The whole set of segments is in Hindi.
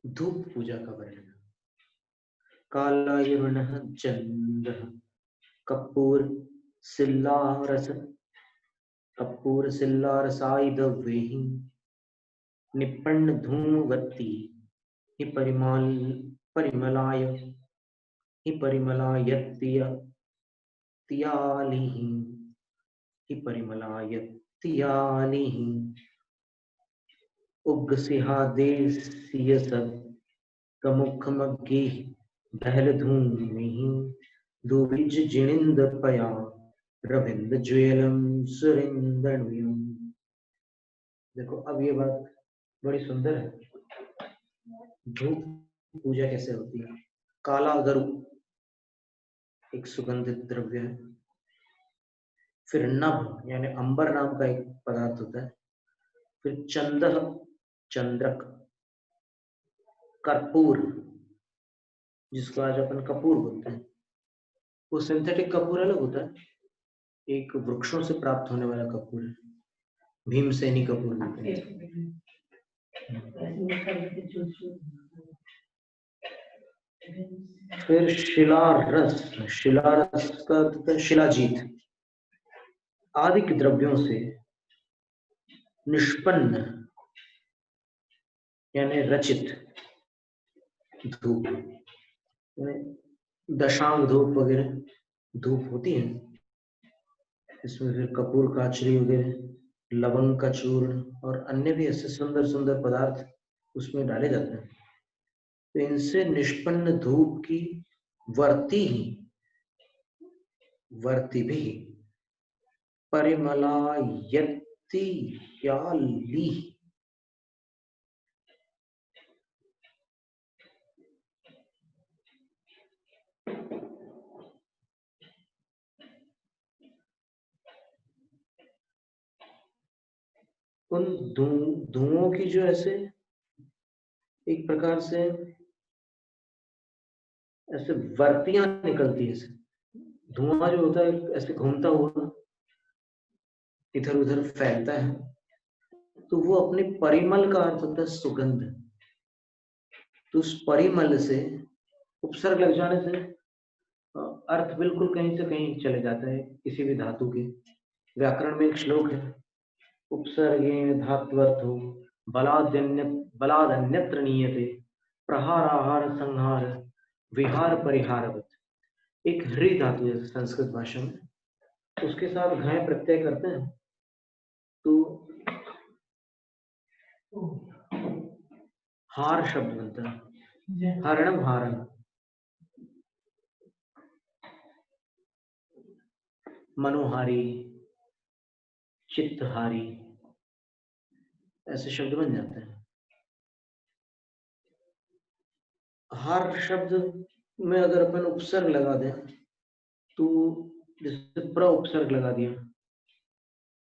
धूप पूजा का वर्णन। कालायुर्णः चंद्रः कपूर सिल्लारसायिदवेहि निपन्न धूमवती हि परिमलायत्यालिः उग्रसिंहादेशीयसद् कमुखमग्गिः बहलधूमिः दुविजजिनिन्दपया रविन्द्रज्वेलं सुरेन्द्रनुयम्। देखो अब ये बात बड़ी सुंदर है। धूप पूजा कैसे होती है? काला गरु एक सुगंधित द्रव्य है। फिर नभ यानी अंबर नाम का एक पदार्थ होता है। फिर चंदह चंद्रक, कर्पूर जिसको आज अपन कपूर बोलते हैं, वो सिंथेटिक कपूर अलग होता है, एक वृक्षों से प्राप्त होने वाला कपूर है, भीमसेनी कपूर बोलते हैं। फिर शिलारस, शिलारस का शिलाजीत आदि के द्रव्यों से निष्पन्न यानी रचित धूप, दशांग धूप वगैरह धूप होती है। इसमें फिर कपूर काचरी वगैरह, लवंग का चूर्ण और अन्य भी ऐसे सुंदर सुंदर पदार्थ उसमें डाले जाते हैं। तो इनसे निष्पन्न धूप की वर्ती भी परिमलायति याली, उन धुओं की जो ऐसे एक प्रकार से ऐसे वर्तियां निकलती है, धुआं जो होता है ऐसे घूमता हुआ इधर उधर फैलता है, तो वो अपने परिमल का अर्थ होता है सुगंध। तो उस परिमल से उपसर्ग लग जाने से अर्थ बिल्कुल कहीं से कहीं चले जाता है किसी भी धातु के। व्याकरण में एक श्लोक है, उपसर्गे धात्वर्थो बलादन्यत्र नीयते प्रहार आहार संहार विहार परिहारवत। एक ह्री धातु है संस्कृत भाषा में, उसके साथ घय प्रत्यय करते हैं तो हार शब्द बनता है, हरणम हारण, मनोहारी, चित्तहारी, ऐसे शब्द बन जाते हैं। हार शब्द में अगर अपन उपसर्ग लगा दें तो जैसे प्र उपसर्ग लगा दिया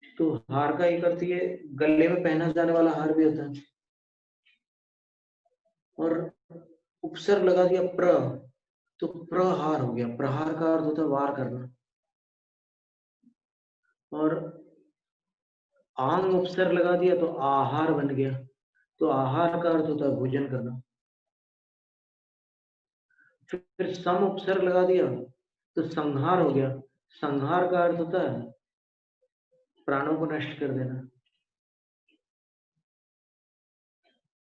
तो हार का एक अर्थ ये गले में पहना जाने वाला हार भी होता है, और उपसर्ग लगा दिया प्र तो प्रहार हो गया। प्रहार का अर्थ होता है वार करना, और आंग उपसर्ग लगा दिया तो आहार बन गया। तो आहार का अर्थ होता है भोजन करना। फिर सम उपसर्ग लगा दिया तो संहार हो गया। संहार का अर्थ होता है प्राणों को नष्ट कर देना।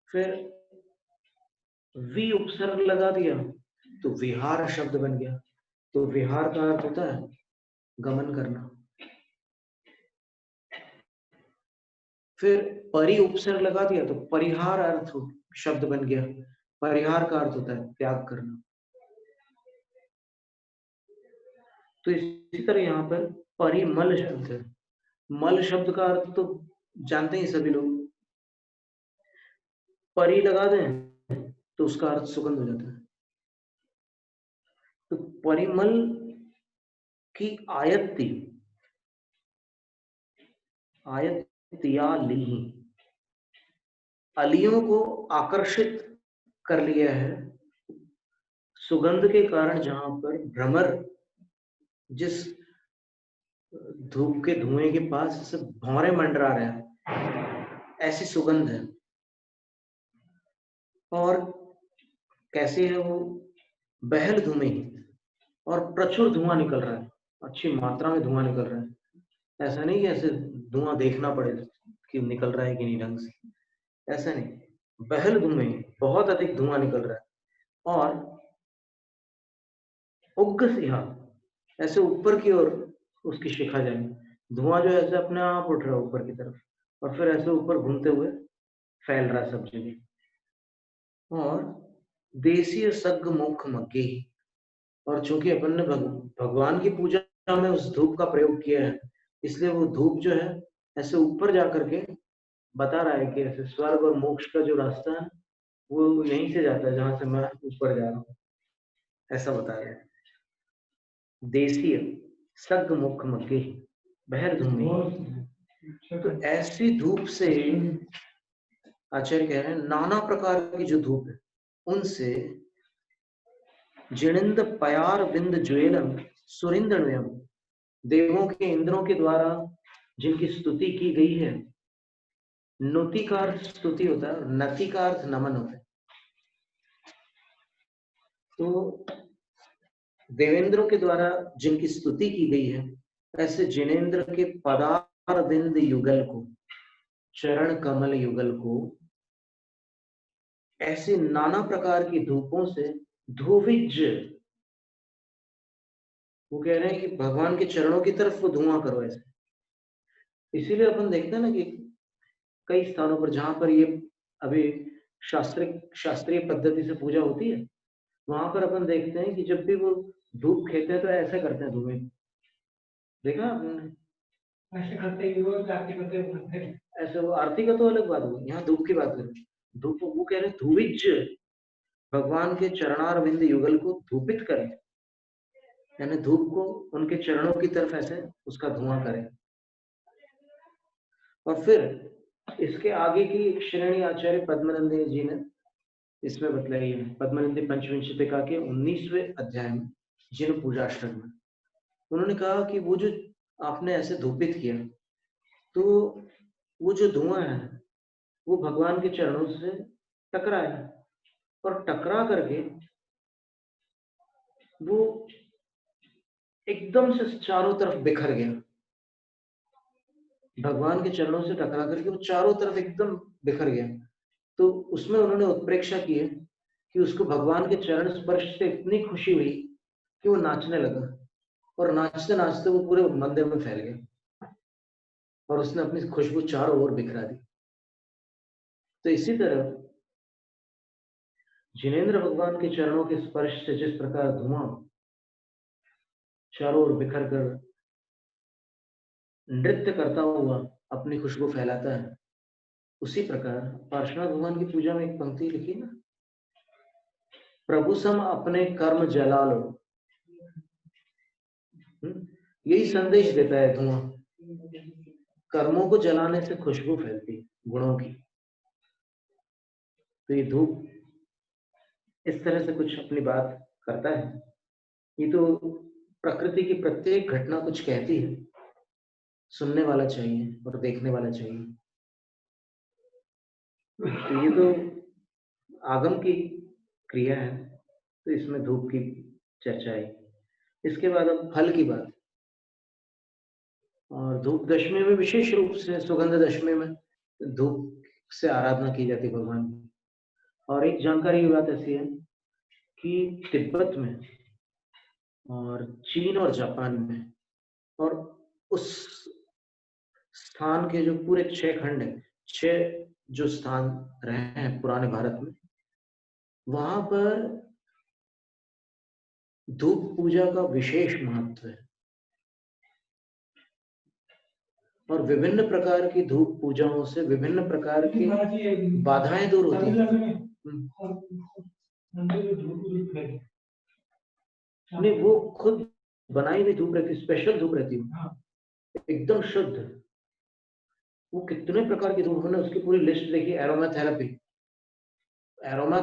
फिर वी उपसर्ग लगा दिया तो विहार शब्द बन गया। तो विहार का अर्थ होता है गमन करना। फिर परि उपसर्ग लगा दिया तो परिहार अर्थ शब्द बन गया। परिहार का अर्थ होता है त्याग करना। तो इसी तरह यहाँ पर परिमल शब्द है। मल शब्द का अर्थ तो जानते ही सभी लोग, परि लगा दें तो उसका अर्थ सुगंध हो जाता है। तो परिमल की आयत्याली, अलियों को आकर्षित कर लिया है सुगंध के कारण। जहां पर भ्रमर जिस धूप के धुएं के पास से भौरे मंडरा रहा है, ऐसी सुगंध है। और कैसे है वो बहल धुएं और प्रचुर धुआं निकल रहा है, अच्छी मात्रा में धुआं निकल रहा है। ऐसा नहीं कि ऐसे धुआं देखना पड़े कि निकल रहा है कि नहीं ढंग से, ऐसा नहीं, बहल धुएं, बहुत अधिक धुआं निकल रहा है। और उग्र सिंहा, ऐसे ऊपर की ओर उसकी शिखा जाएगी, धुआं जो ऐसे अपने आप उठ रहा है ऊपर की तरफ और फिर ऐसे ऊपर घूमते हुए फैल रहा है सब जगह। और देसीय सग्ग मुख मग्गे, और चूंकि अपन ने भगवान की पूजा में उस धूप का प्रयोग किया है, इसलिए वो धूप जो है ऐसे ऊपर जा करके बता रहा है कि ऐसे स्वर्ग और मोक्ष का जो रास्ता है वो यहीं से जाता है जहां से मैं ऊपर जा रहा हूँ, ऐसा बता रहा है। देसीय सग्ग मुख मग्गे बहर धूमि, तो ऐसी धूप से आचार्य कह रहे हैं नाना प्रकार की जो धूप है उनसे जिणिंद पयार बिंद ज्वेलम सुरिंदण्यम, देवों के इंद्रों के द्वारा जिनकी स्तुति की गई है, नुति का अर्थ स्तुति होता है, नति का अर्थ नमन होता है। तो देवेंद्रों के द्वारा जिनकी स्तुति की गई है, ऐसे जिनेन्द्र के पदार बिंद युगल को, चरण कमल युगल को, ऐसे नाना प्रकार की धूपों से धूविज, वो कह रहे हैं कि भगवान के चरणों की तरफ वो धुआं करो ऐसे। इसीलिए अपन देखते हैं ना कि कई स्थानों पर जहां पर ये अभी शास्त्रीय पद्धति से पूजा होती है, वहां पर अपन देखते हैं कि जब भी वो धूप खेते हैं तो ऐसे करते हैं धुएं, देखा आपने? ऐसे करते ही वो आरती करते हैं। ऐसे वो आरती का तो अलग बात हुई, यहाँ धूप की बात करें, धूप वो कह रहे हैं धूविज, भगवान के चरणार बिंद युगल को धूपित करें, यानी धूप को उनके चरणों की तरफ ऐसे उसका धुआं करें। और फिर इसके आगे की श्रेणी आचार्य पद्मनंदी जी ने इसमें बतलाई है, पद्मनंदी पंचविंशतिका के 19वें अध्याय में जिन पूजाष्टक में उन्होंने कहा कि वो जो आपने ऐसे धूपित किया, तो वो जो धुआं है वो भगवान के चरणों से टकराया और टकरा करके वो एकदम से चारों तरफ बिखर गया, भगवान के चरणों से टकरा करके वो चारों तरफ एकदम बिखर गया। तो उसमें उन्होंने उत्प्रेक्षा की है कि उसको भगवान के चरण स्पर्श से इतनी खुशी हुई कि वो नाचने लगा और नाचते नाचते वो पूरे मंदिर में फैल गया और उसने अपनी खुशबू चारों ओर बिखरा दी। तो इसी तरह जिनेन्द्र भगवान के चरणों के स्पर्श से जिस प्रकार धुआं चारों ओर बिखर कर नृत्य करता हुआ अपनी खुशबू फैलाता है, उसी प्रकार पार्श्वनाथ भगवान की पूजा में एक पंक्ति लिखी ना, प्रभु सम अपने कर्म जला लो, यही संदेश देता है धुआं, कर्मों को जलाने से खुशबू फैलती गुणों की। तो ये धूप इस तरह से कुछ अपनी बात करता है, ये तो प्रकृति की प्रत्येक घटना कुछ कहती है, सुनने वाला चाहिए और देखने वाला चाहिए। तो ये तो आगम की क्रिया है, तो इसमें धूप की चर्चा है। इसके बाद अब फल की बात, और धूप दशमी में विशेष रूप से सुगंध दशमी में धूप से आराधना की जाती है भगवान की। और एक जानकारी की बात ऐसी है कि तिब्बत में और चीन और जापान में और उस स्थान के जो पूरे 6 खंड है, 6 जो स्थान रहे हैं पुराने भारत में, वहां पर धूप पूजा का विशेष महत्व है और विभिन्न प्रकार की धूप पूजाओं से विभिन्न प्रकार की बाधाएं दूर होती हैं। नहीं, वो खुद बनाई हुई धूप रहती, स्पेशल धूप रहती है, एकदम शुद्ध। वो कितने प्रकार की धूप है, उसकी पूरी लिस्ट देखिए। एरोमा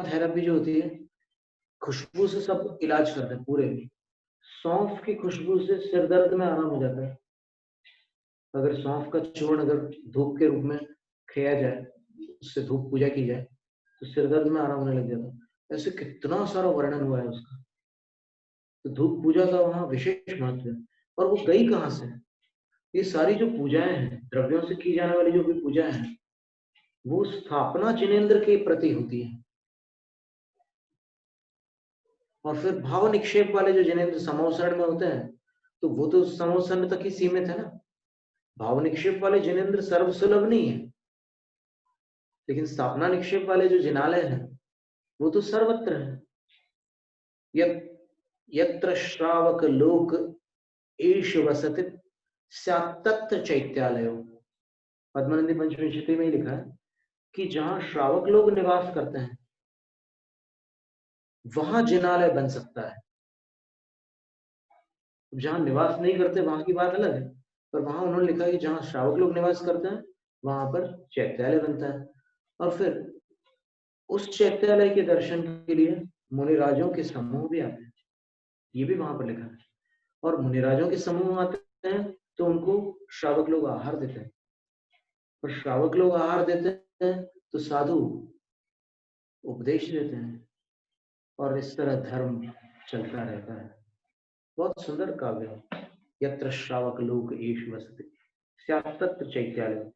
थेरेपी जो होती है, खुशबू से सब इलाज करते हैं पूरे। सौंफ की खुशबू से सिर दर्द में आराम हो जाता है, अगर सौंफ का चूर्ण अगर धूप के रूप में खाया जाए, उससे धूप पूजा की जाए, तो सिर दर्द में आराम होने लग जाता है। ऐसे कितना सारा वर्णन हुआ है उसका। तो धूप पूजा का वहां विशेष महत्व है। और वो गई कहाँ से? ये सारी जो पूजाएं हैं, द्रव्यों से की जाने वाली जो भी पूजाएं हैं, वो स्थापना जिनेन्द्र के प्रति होती है। और फिर भाव निक्षेप वाले जो जिनेन्द्र समोसरण में होते हैं, तो वो तो समोसरण तक ही सीमित है ना। भाव निक्षेप वाले जिनेन्द्र सर्वसुलभ नहीं है, लेकिन स्थापना निक्षेप वाले जो जिनालय हैं वो तो सर्वत्र है। यत्र श्रावक लोक ईश वसति स्यात्तत्र चैत्यालय। पद्मानंदी पंचविंशति में ही लिखा है कि जहां श्रावक लोग निवास करते हैं वहां जिनालय बन सकता है। जहां निवास नहीं करते वहां की बात अलग है, पर वहां उन्होंने लिखा है कि जहां श्रावक लोग निवास करते हैं वहां पर चैत्यालय बनता है। और फिर उस चैत्यालय के दर्शन के लिए मुनिराजों के समूह भी आते हैं, ये भी वहां पर लिखा है। और मुनिराजों के समूह आते हैं तो उनको श्रावक लोग आहार देते हैं, और श्रावक लोग आहार देते हैं तो साधु उपदेश देते हैं, और इस तरह धर्म चलता रहता है। बहुत सुंदर काव्य है। यत्र श्रावक लोक ईश वसति स्यात्तत्र चैत्यालय।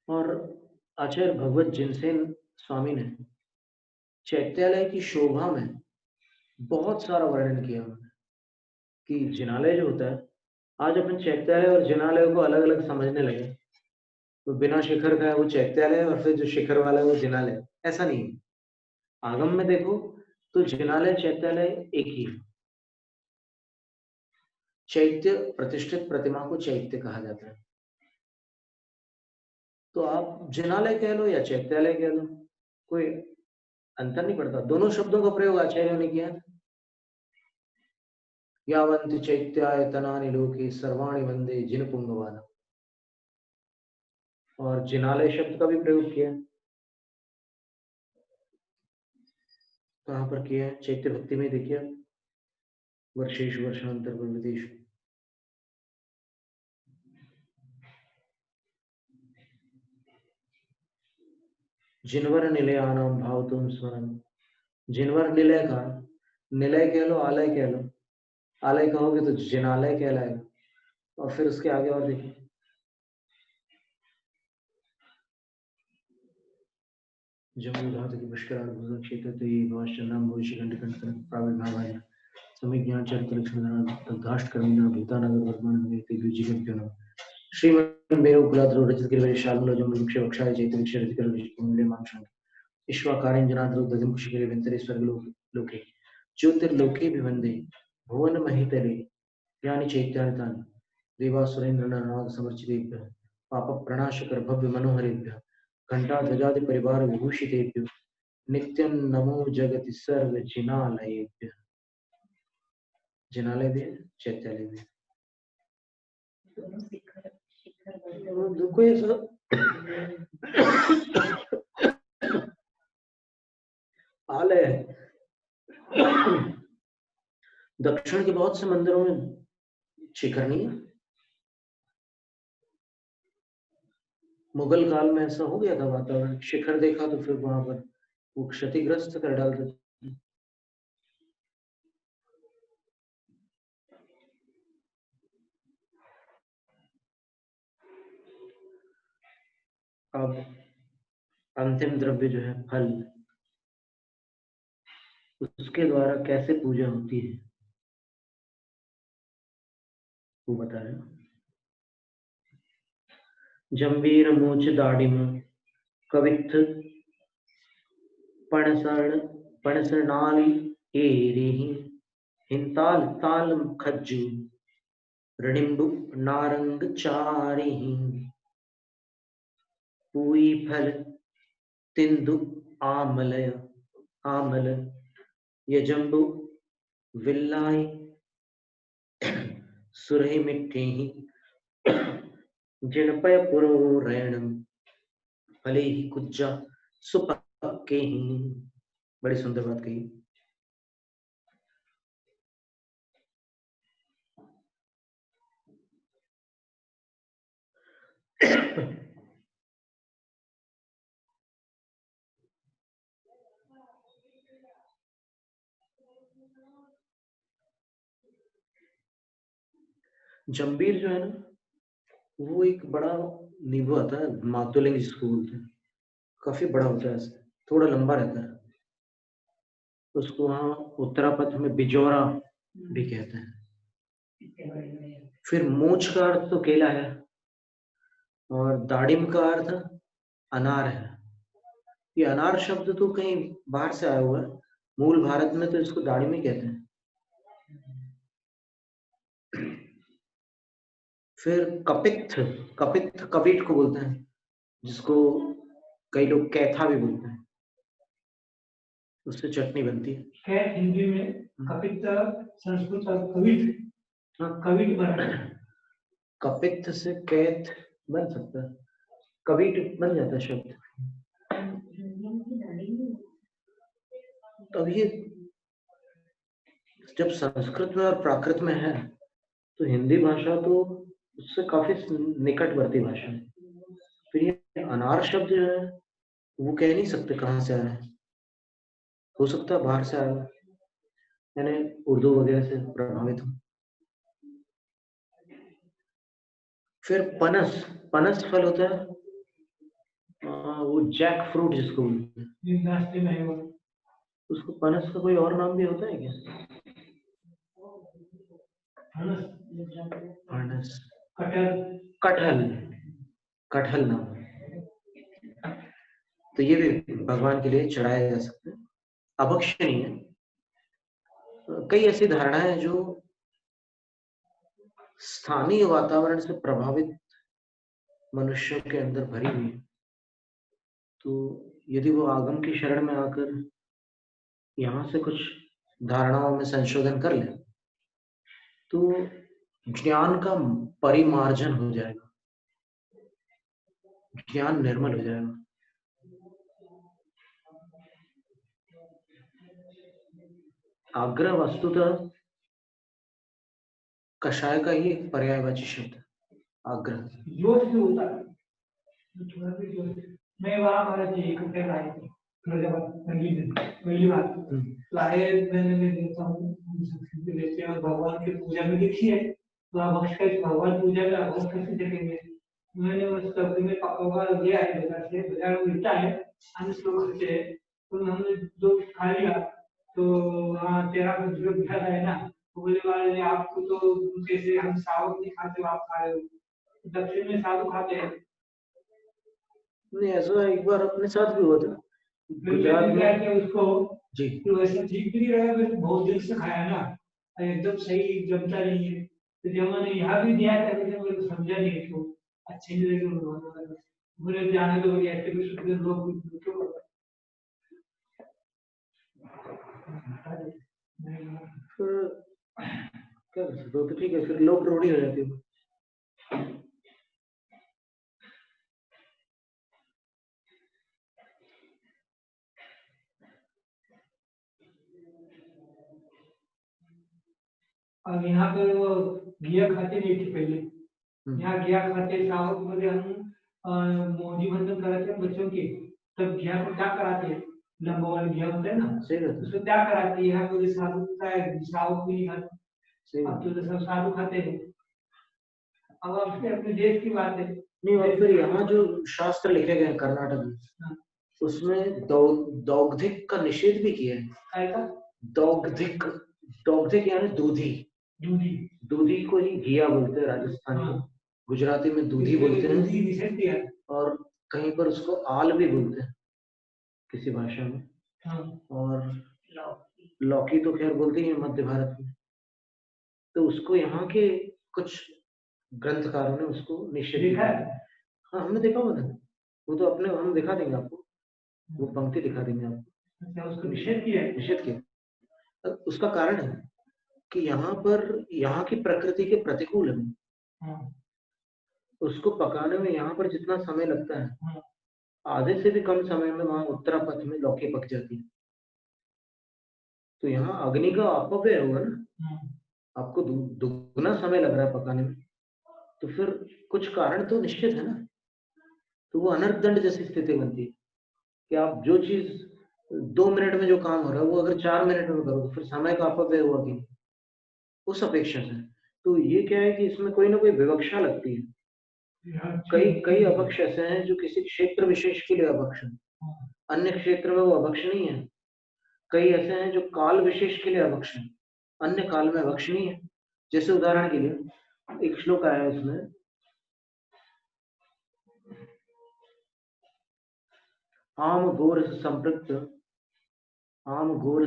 और आचार्य भगवत जिनसेन स्वामी ने चैत्यालय की शोभा में बहुत सारा वर्णन किया उन्होंने, कि जिनालय जो होता है, आज अपन चैत्यालय और जिनालय को अलग अलग समझने लगे। तो बिना शिखर का है वो चैत्यालय, और फिर जो शिखर वाला है वो जिनालय। ऐसा नहीं है। आगम में देखो तो जिनालय चैत्यालय एक ही है। चैत्य प्रतिष्ठित प्रतिमा को चैत्य कहा जाता है। तो आप जिनालय कह लो या चैत्यालय कह लो, कोई अंतर नहीं पड़ता। दोनों शब्दों का प्रयोग आचार्यों ने किया। यावन्ति चैत्यायतनानि लोके सर्वाणि वंदे जिनपुंगवानम्। और जिनालय शब्द का भी प्रयोग किया। कहाँ पर किया है? चैत्य भक्ति में देखिए, वर्षेश वर्षांतर विदेश। जिनवर निलयानाम भाव तुम स्मरण। जिनवर निलय का, निलय कह लो आलय कह लो, आलय कहोगे तो जिनालय कहलाएगा। और फिर उसके आगे और देखिए, जमुनाथ की पुष्कराल भूषण क्षेत्र तो ये भाषणाम भविष्य घंटे कंठ प्राविर्भाव है। समय ज्ञान चरित्र लक्षण तद्धाष्ट कर्मिणा भूतानगर वर्तमान में तेजुजी के क्यों श्रीमन मेरे उपलाद रचित गिरिवरे शालमूल जम वृक्ष वक्षाय चैत वृक्ष रचित गिरिवरे मांशंग ईश्वकारेण जनाद्रौ दधिम कुशिकरे विंतरे स्वर्गलोक लोके ज्योतिर्लोके विवन्दे भुवन महितले यानि चैत्यानितानि देवासुरेन्द्र नाग समर्चितेभ्यः पाप प्रणाशकर भव्य मनोहरेभ्यः घंटा ध्वजादि परिवार विभूषितेभ्यो नित्यं नमो जगति सर्व जिनालयेभ्यः। जिनालय भी है, चैत्यालय भी है। आलय है। दक्षिण के बहुत से मंदिरों में शिखर नहीं है। मुगल काल में ऐसा हो गया था वातावरण, शिखर देखा तो फिर वहां पर वो क्षतिग्रस्त कर डालते थे। अब अंतिम द्रव्य जो है फल, उसके द्वारा कैसे पूजा होती है वो बता रहे हैं। जंबीर मोच दाड़िम कवित्थ पणसण पणसनाली एरिहि हिंताल ताल खज्जू रणिम्बु नारंग चारिहि पूई फल तिंदु आमलय आमल यजंबु विल्लाई सुरहि मिट्टी जिनपय पुरोरणम फले ही कुज्जा सुपक्के ही। बड़ी सुंदर बात कही। जंबीर जो है ना, वो एक बड़ा नींबू आता है, मातुलिंग जिसको बोलते हैं, काफी बड़ा होता है, ऐसे थोड़ा लंबा रहता है, उसको वहाँ उत्तरापथ में बिजौरा भी कहते हैं। फिर मूंछ का अर्थ तो केला है, और दाड़िम का अर्थ अनार है। ये अनार शब्द तो कहीं बाहर से आया हुआ है, मूल भारत में तो इसको दाड़िम ही कहते हैं। फिर कपित्थ, कपित्थ कबीट को बोलते हैं, जिसको कई लोग कैथा भी बोलते हैं, उससे चटनी बनती है। कैथ हिंदी में, कपित्थ संस्कृत और कविट, कविट बना है। कपित्थ से कैथ बन सकता है, कबीट बन जाता है शब्द। तो ये जब संस्कृत में और प्राकृत में है, तो हिंदी भाषा तो उससे काफी निकटवर्ती भाषा है। फिर ये अनार शब्द जो है, वो कह नहीं सकते कहाँ से आया है, हो सकता है बाहर से आया हो, यानी उर्दू वगैरह से प्रभावित हो। फिर पनस, पनस फल होता है, वो जैक फ्रूट जिसको बोलते हैं, उसको पनस का कोई और नाम भी होता है क्या? पनस, कटहल, कटहल नाम। तो ये भी भगवान के लिए चढ़ाया जा सकता है, अभक्षणीय है। कई ऐसी धारणाएं जो स्थानीय वातावरण से प्रभावित मनुष्यों के अंदर भरी हुई है, तो यदि वो आगम की शरण में आकर यहाँ से कुछ धारणाओं में संशोधन कर ले, तो ज्ञान का परिमार्जन हो जाएगा, ज्ञान निर्मल हो जाएगा। आग्रह वस्तुतः कषाय का ही एक पर्यायवाची शब्द है, आग्रह। जोश से होता है, मैं वहाँ हमारा जी इकट्ठे लाए थे, पहली बात लाए मैंने देखा हूँ देते हैं, और भगवान की पूजा में देखी है, तो आप भगवान पूजा में अभक्त कैसे देखेंगे। मैंने उस कपड़े में पका हुआ ले आए बाजार में मिलता है, हम लोग खाते हैं, तो हमने दो खा लिया, तो वहाँ तेरा कुछ जो दिखा है ना, बोले वाले आपको तो कैसे हम सावक नहीं खाते, आप खा रहे हो। दक्षिण में साधु खाते हैं। नहीं, ऐसा एक बार अपने साथ भी हुआ था गुजरात में उसको जी। तो वैसे ठीक भी रहा, फिर बहुत दिन से खाया ना, एकदम सही जमता नहीं है। तो जब मैंने यहाँ भी दिया था, तो मुझे समझा नहीं क्यों अच्छे नहीं लगे, मुझे जाने दो, ऐसे भी सुनते लोग क्यों। क्या कर सकते हो, तो ठीक है, फिर लोग रूढ़ी हो जाती है। अब यहाँ पे वो घिया खाते नहीं थे पहले, यहाँ घिया खाते सावक में हम मोदी बंधन कराते हैं बच्चों के, तब घिया को क्या कराते हैं, लंबा वाला घिया होता है ना, उसको क्या कराते हैं, यहाँ पे साधु का है, सावक भी नहीं खाते, अब तो सब साधु खाते हैं। अब अपने देश की बात है नहीं, और फिर यहाँ जो शास्त्र लिखे गए हैं कर्नाटक में, उसमें दौग्धिक का निषेध भी किया है। दौग्धिक, दौग्धिक यानी दूधी, दूधी, दूधी को ही घिया बोलते हैं राजस्थान में, गुजराती में दूधी बोलते हैं, और कहीं पर उसको आल भी बोलते हैं किसी भाषा में, और लौकी तो खैर बोलते ही है मध्य भारत में। तो उसको यहाँ के कुछ ग्रंथकारों ने उसको निषेध किया है। हाँ, हमने देखा हुआ था, वो तो अपने हम दिखा देंगे आपको, वो पंक्ति दिखा देंगे आपको, उसको निषेध किया है, निषेध किया। उसका कारण है कि यहाँ पर यहाँ की प्रकृति के प्रतिकूल है, उसको पकाने में यहाँ पर जितना समय लगता है, आधे से भी कम समय में वहां उत्तरापथ में लौकी पक जाती है। तो यहाँ अग्नि का अपव्यय होगा ना, आपको दुगना समय लग रहा है पकाने में, तो फिर कुछ कारण तो निश्चित है ना। तो वो अनर्थ दंड जैसी स्थिति बनती है कि आप जो चीज 2 मिनट में जो काम हो रहा है, वो अगर 4 मिनट में करो, तो फिर समय का अपव्यय हुआ कि उस अपेक्षा से तो ये क्या है कि इसमें कोई ना कोई विवक्षा लगती है। कई अभक्ष ऐसे हैं जो किसी क्षेत्र विशेष के लिए अभक्ष हैं, अन्य क्षेत्र में वो अभक्ष नहीं है। कई ऐसे हैं जो काल विशेष के लिए अभक्ष हैं, अन्य काल में अभक्ष नहीं है। जैसे उदाहरण के लिए एक श्लोक आया है इसमें, आम घोर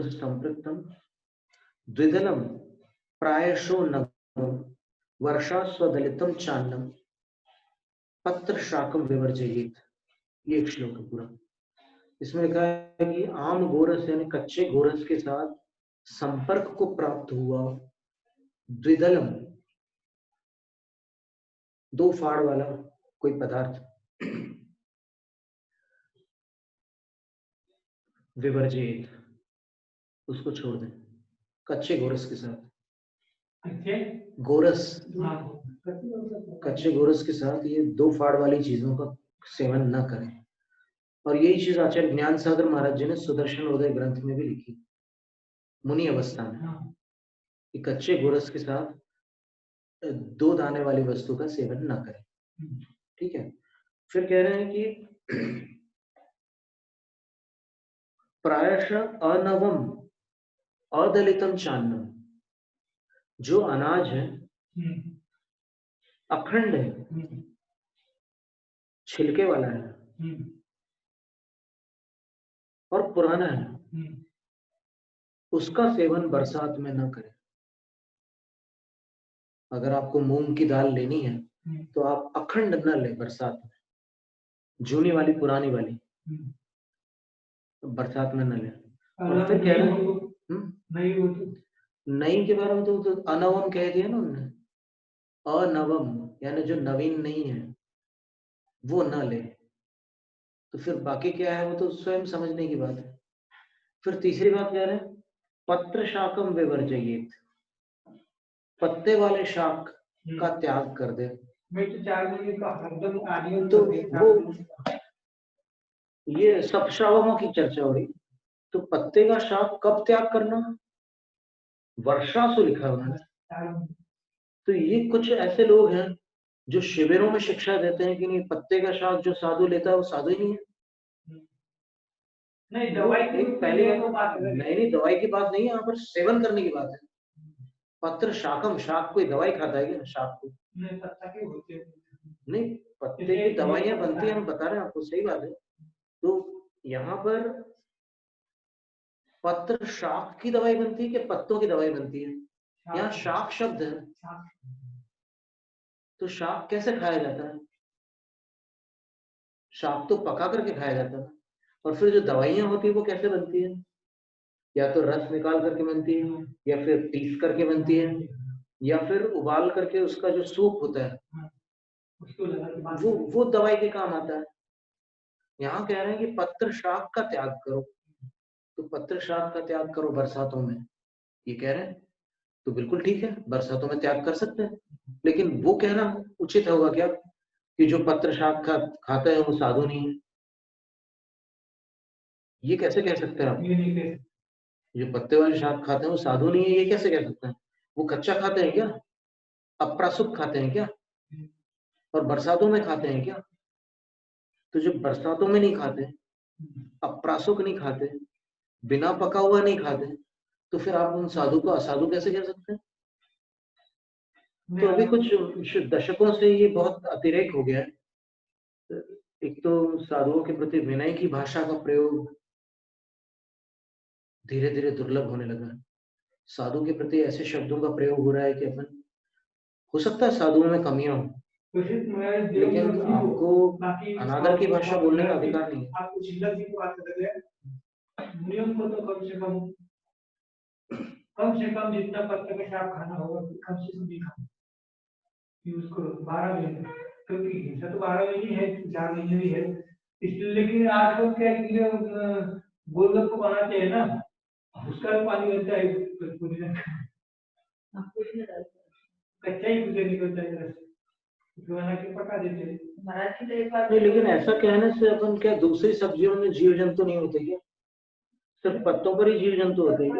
संपृक्तम द्विदलम प्रायशो नवम वर्षा स्वदलितम चान्नम पत्र शाकम विवर्जयेत। ये एक श्लोक है पूरा। इसमें लिखा है कि आम गोरस यानी कच्चे गोरस के साथ संपर्क को प्राप्त हुआ द्विदलम, दो फाड़ वाला कोई पदार्थ, विवर्जित, उसको छोड़ दें। कच्चे गोरस के साथ, गोरस, कच्चे गोरस के साथ ये दो फाड़ वाली चीजों का सेवन न करें। और यही चीज आचार्य ज्ञान सागर महाराज जी ने सुदर्शन उदय ग्रंथ में भी लिखी, मुनि अवस्था में, कि कच्चे गोरस के साथ दो दाने वाली वस्तु का सेवन न करें। ठीक है। फिर कह रहे हैं कि प्रायशः अनवम अदलितम चान्नम, जो अनाज है अखंड है, छिलके वाला है और पुराना है, उसका सेवन बरसात में न करें। अगर आपको मूंग की दाल लेनी है तो आप अखंड न लें बरसात में, जूनी वाली पुरानी वाली बरसात में न लें। और फिर कह रहे हैं नई के बारे में तो अनवम कह दिया ना उन्होंने, अनवम यानी जो नवीन नहीं है वो न ले। तो फिर बाकी क्या है वो तो स्वयं समझने की बात है। फिर तीसरी बात कह रहे हैं पत्र शाकम विवर्जयेत, पत्ते वाले शाक का त्याग कर दे। तो वो ये सब श्रावकों की चर्चा हो रही। तो पत्ते का शाक कब त्याग करना, वर्षा से लिखा हुआ है। तो ये कुछ ऐसे लोग हैं जो शिविरों में शिक्षा देते हैं कि नहीं पत्ते का शाक जो साधु लेता है वो साधु ही नहीं है। नहीं दवाई की पहली बात नहीं, दवाई की बात नहीं है, यहाँ पर सेवन करने की बात है। पत्र शाकम, शाक कोई दवाई खाता है क्या? शाक को नहीं, पत्ता की होती है, नहीं पत्ते की दवाइयां बनती है, हम बता रहे हैं आपको, सही बात है। तो यहाँ पर पत्र शाक की दवाई बनती है कि पत्तों की दवाई बनती है? यहाँ शाक शब्द है। तो शाक कैसे खाया जाता है? शाक तो पका करके खाया जाता है। और फिर जो दवाइयां होती है वो कैसे बनती है? या तो रस निकाल करके बनती है, या फिर पीस करके बनती है, या फिर उबाल करके उसका जो सूप होता है वो दवाई के काम आता है। यहाँ कह रहे हैं कि पत्र शाक का त्याग करो। तो पत्र शाक का त्याग करो बरसातों में, ये कह रहे हैं। तो बिल्कुल ठीक है, बरसातों में त्याग कर सकते हैं, लेकिन वो कहना उचित होगा क्या कि जो पत्र शाक खाता है वो साधु नहीं है? ये कैसे कह सकते हैं आप? जो पत्ते वाले शाक खाते हैं वो साधु नहीं है, ये कैसे कह सकते हैं? वो कच्चा खाते हैं क्या? अप्रासुक खाते हैं क्या? और बरसातों में खाते हैं क्या? तो जो बरसातों में नहीं खाते, अप्रासुक नहीं खाते, बिना पका हुआ नहीं खाते, तो फिर आप उन साधु को असाधु कैसे कह सकते हैं? तो अभी कुछ दशकों से ये बहुत अतिरेक हो गया है। एक तो साधुओं के प्रति विनय की भाषा का प्रयोग धीरे धीरे दुर्लभ होने लगा है। साधु के प्रति ऐसे शब्दों का प्रयोग हो रहा है कि अपन, हो सकता है साधुओं में कमियां हो, लेकिन आपको अनादर की भाषा बोलने का अधिकार नहीं है। आप कुछ की बात कर रहे हैं, नियम को तो कम से कम जितना पत्ते का शाक खाना होगा कम से कम भी खाओ, उसको 12 महीने, क्योंकि हिंसा तो 12 महीने है, 4 महीने भी है इसलिए। लेकिन आजकल क्या गोलगप्पे को बनाते हैं ना, उसका भी पानी बनता है, कच्चा ही मुझे निकलता है, पका देते हैं। नहीं, लेकिन ऐसा कहने से अपन क्या दूसरी सब्जियों में जीव जंतु नहीं होते क्या? सिर्फ पत्तों पर ही जीव जंतु होते हैं?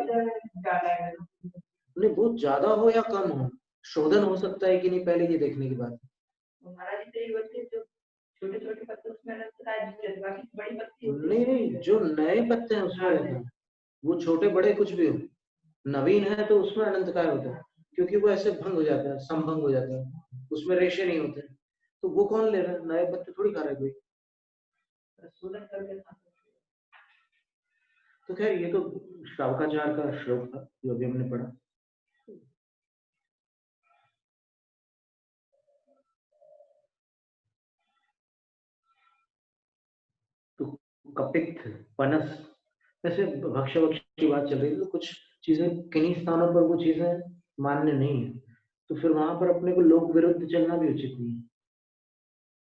नहीं, बहुत ज्यादा हो या कम हो, शोधन हो सकता है कि नहीं पहले ये देखने की बात है। महाराज जी जो छोटे छोटे पत्ते उसमें बाकी बड़ी पत्ती नहीं, जो नए पत्ते हैं उसमें रहता है, वो छोटे बड़े कुछ भी हो, नवीन है तो उसमें अनंतकाय होता है, क्योंकि वो ऐसे भंग हो जाता है, संभंग हो जाता है, उसमें रेशे नहीं होते, तो वो कौन ले रहा है? नए पत्ते थोड़ी खा रहा है कोई। तो खैर ये तो श्रावकाचार्य का श्लोक था जो अभी हमने पढ़ा। तो कपित्थ, पनस, ऐसे भक्ष्य की बात चल रही थी, तो कुछ चीजें किन्हीं स्थानों पर वो चीजें मान्य नहीं है, तो फिर वहां पर अपने को लोक विरुद्ध चलना भी उचित नहीं है।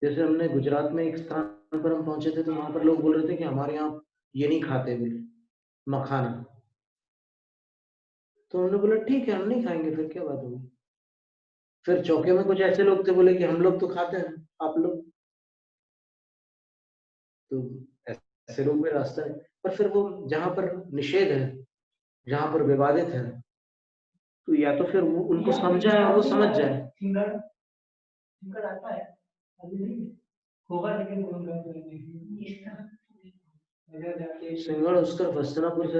जैसे हमने गुजरात में एक स्थान पर हम पहुंचे थे, तो वहां पर लोग बोल रहे थे कि हमारे यहाँ ये नहीं खाते बोले, मखाना। तो हमने बोला ठीक है, हम नहीं खाएंगे, फिर क्या बात होगी। फिर चौके में कुछ ऐसे लोग थे, बोले कि हम लोग तो खाते हैं, आप लोग तो, ऐसे लोग में रास्ता है। पर फिर वो जहां पर निषेध है, जहां पर विवादित है, तो या तो फिर वो उनको समझाए और वो समझ जाए। सिंगर आता है अभी नहीं होगा, लेकिन सिंगड़ उसका हस्तिनापुर से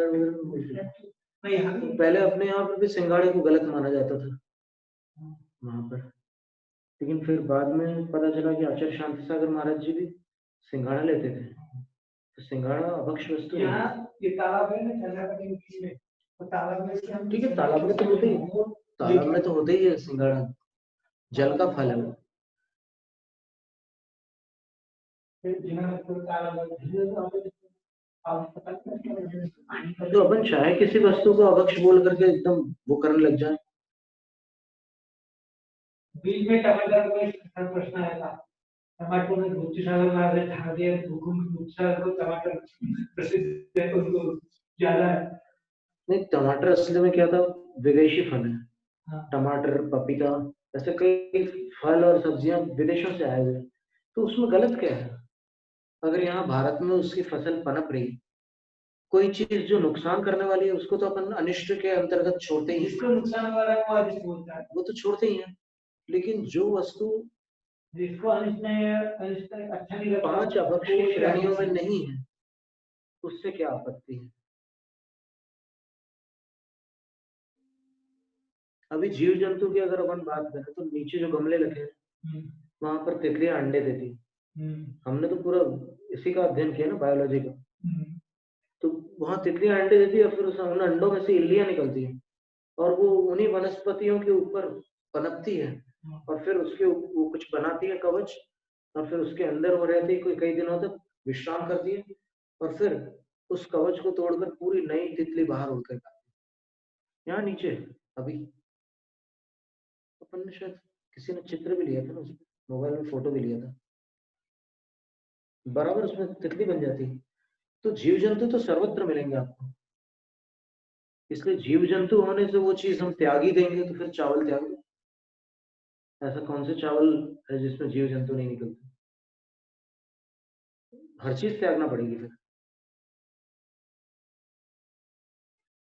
नहीं, पहले अपने यहाँ पर भी सिंगाड़े को गलत माना जाता था वहां पर, लेकिन फिर बाद में पता चला कि आचार्य शांति सागर महाराज जी भी सिंगाड़ा लेते थे, तो सिंगाड़ा अभक्ष्य वस्तु है। ये तालाब है ना चंद्रपति में, तो तालाब में ठीक है, तालाब में तो होते ही, तालाब में तो होते ही है सिंगाड़ा, जल का फल है वो। तो अपन चाहे किसी वस्तु को अभक्ष्य बोल करके एकदम वो करने लग जाए। बीच में टमाटर का प्रश्न आया था, टमाटर में दूसरी सागर में ढा दिया, दूसरा को टमाटर प्रसिद्ध है, उनको ज्यादा है। नहीं, टमाटर असली में क्या था, विदेशी फल है। हाँ। टमाटर, पपीता, ऐसे कई फल और सब्जियां विदेशों से आए हुए, तो उसमें गलत क्या है? अगर यहाँ भारत में उसकी फसल पनप रही, कोई चीज जो नुकसान करने वाली है उसको तो अपन अनिष्ट के अंतर्गत छोड़ते ही, जिसको नुकसान वाला है वो अनिष्ट बोलता है, वो तो छोड़ते ही है। लेकिन जो वस्तु जिसको अनिष्ट अच्छा नहीं लगता, 5 अभक्ष्य की श्रेणियों में नहीं है, उससे क्या आपत्ति है? अभी जीव जंतु की अगर अपन बात करें, तो नीचे जो गमले लगे हैं वहां पर तितलियां अंडे देती, हमने तो पूरा इसी का अध्ययन किया ना, बायोलॉजी का। तो वहां तितलियां अंडे देती है, फिर उन अंडों में से इल्लियां निकलती है, और वो उन्हीं वनस्पतियों के ऊपर पनपती है, और फिर उसके वो कुछ बनाती है कवच, और फिर उसके अंदर वो रहती है, कोई कई दिनों तक विश्राम करती है, और फिर उस कवच को तोड़कर पूरी नई तितली बाहर उड़कर आती है। यहाँ नीचे अभी अपन ने शायद किसी ने चित्र भी लिया था ना, उसमें मोबाइल में फोटो भी लिया था, बराबर उसमें तितली बन जाती है। तो जीव जंतु तो सर्वत्र मिलेंगे आपको, इसलिए जीव जंतु होने से वो चीज हम त्याग ही देंगे, तो फिर चावल त्याग दो। ऐसा कौन से चावल है जिसमें जीव जंतु नहीं निकलते? हर चीज त्यागना पड़ेगी फिर।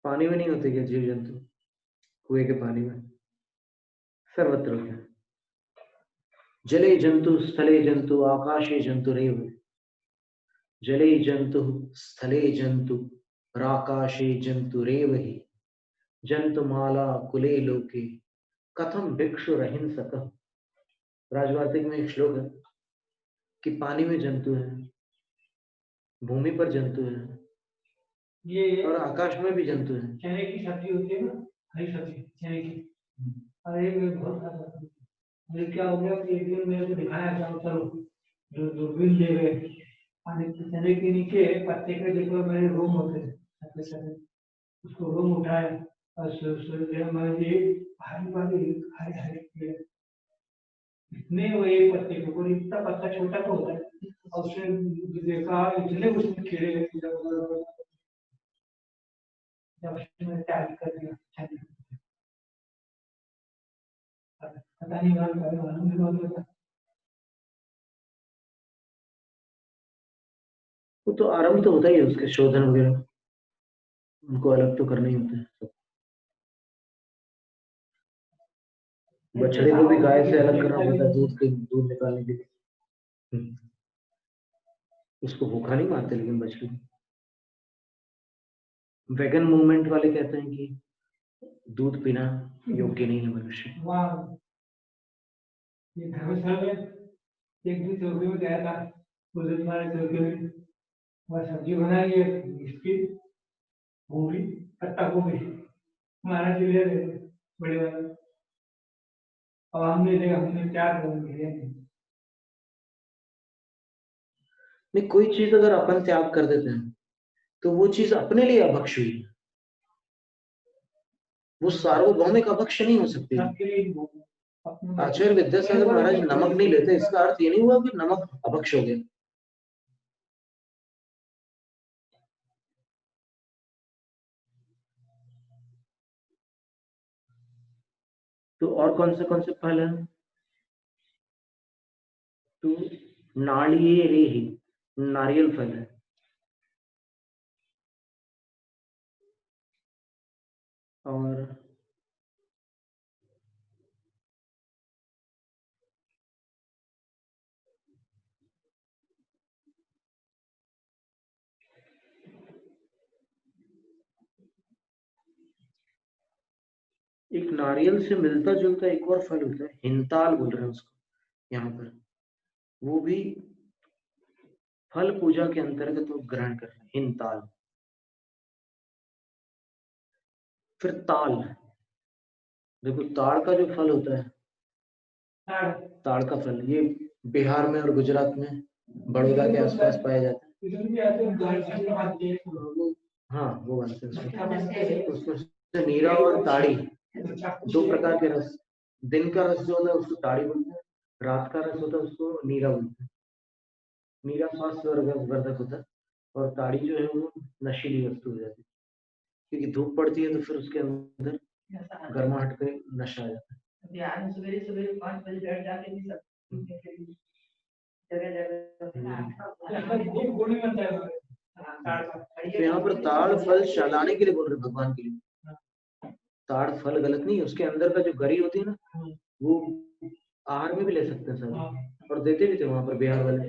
पानी में नहीं होते क्या जीव जंतु? कुएं के पानी में सर्वत्र होते हैं। जले जंतु, स्थले जंतु, आकाशे जंतु रेव। जले जंतु, स्थले जंतु, राकाशे जंतु रेव ही। जंतुमाला कुले लोके कथम भिक्षुरहिंसक। राजवार्तिक में एक श्लोक है कि पानी में जंतु है, भूमि पर जंतु है, ये और आकाश में भी जंतु है। चने की सब्जी होती है ना, हरी सब्जी चने की, अरे बहुत खाता था। मुझे क्या हो गया कि एक दिन मेरे को दिखाया, चलो जो दूरबीन ले गए, चने के नीचे पत्ते के देखो मेरे रूम होते थे, उसको रूम उठाया और हरे इतने वो एक पत्ते के ऊपर इतना पत्ता छोटा तो होता है, और उसने देखा इतने उसमें कीड़े त्याग कर दिया। पता नहीं मालूम नहीं होता। वो तो आरंभ तो होता ही है उसके शोधन वगैरह, उनको अलग तो करना ही होता है। बछड़े को भी गाय से अलग करना पड़ता है दूध निकालने के लिए। उसको भूखा नहीं मारते लेकिन बछड़े वेगन मूवमेंट वाले कहते हैं कि दूध पीना योग्य नहीं है मनुष्य। ये धर्मशाला में एक दिन चौकी में गया था, उस दिन हमारे चौकी में वह सब्जी बनाई है, इसकी गोभी, पत्ता गोभी हमारा चिड़िया दे बड़े वाला, और हमने देखा, हमने क्या करेंगे। नहीं, कोई चीज अगर अपन त्याग कर देते हैं तो वो चीज अपने लिए अभक्ष हुई, वो सार्वभौमिक अभक्ष नहीं हो सकती। आचार्य विद्यासागर महाराज नमक नहीं लेते, इसका अर्थ ये नहीं हुआ कि नमक अभक्ष हो गया। तो और कौन से फल है? तो नारियेरेहि, नारियल फल है। और एक नारियल से मिलता जुलता एक और फल होता है, हिंताल बोल रहे हैं उसको यहाँ पर, वो भी फल पूजा के अंतर्गत वो ग्रहण कर रहे हैं, हिंताल। फिर ताल, देखो ताड़ का जो फल होता है, ताड़ का फल ये बिहार में और गुजरात में बड़ौदा के आसपास पाया जाता है। हाँ वो बनते हैं, उसमें नीरा और ताड़ी दो प्रकार के रस, दिन का रस जो होता है उसको ताड़ी बोलते हैं, रात का रस होता है उसको नीरा बोलते हैं। नीरा स्वास्थ्य वर्धक होता है और ताड़ी जो है वो नशीली वस्तु हो जाती है, क्योंकि धूप पड़ती है तो फिर उसके अंदर गर्माहट पे नशा आ जाता है। बिहार में सवेरे सवेरे 5 बजे बैठ जाके भी सब तो यहाँ पर ताड़ फल चलाने के लिए बोल रहे भगवान के लिए। ताड़ फल गलत नहीं है, उसके अंदर का जो गरी होती है ना, वो आहार में भी ले सकते हैं सब, और देते भी थे वहां पर बिहार वाले।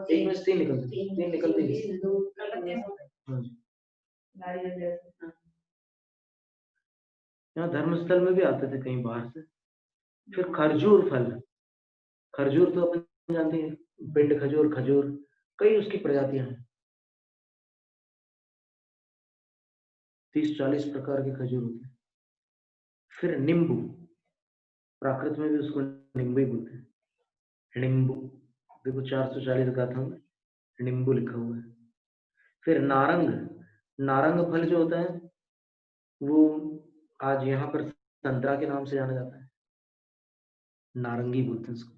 एक में से तीन निकलते यहाँ धर्मस्थल में भी आते थे कहीं बाहर से। फिर खरजूर फल, खरजूर तो अपन जानते हैं, पिंड खजूर, खजूर कई उसकी प्रजातियां हैं, 30-40 प्रकार के खजूर होते हैं। फिर नींबू, प्राकृत में भी उसको नींबू ही बोलते हैं, नींबू देखो 440 गाथा में नींबू लिखा हुआ है। फिर नारंग, नारंग फल जो होता है वो आज यहाँ पर संतरा के नाम से जाना जाता है, नारंगी बोलते हैं उसको।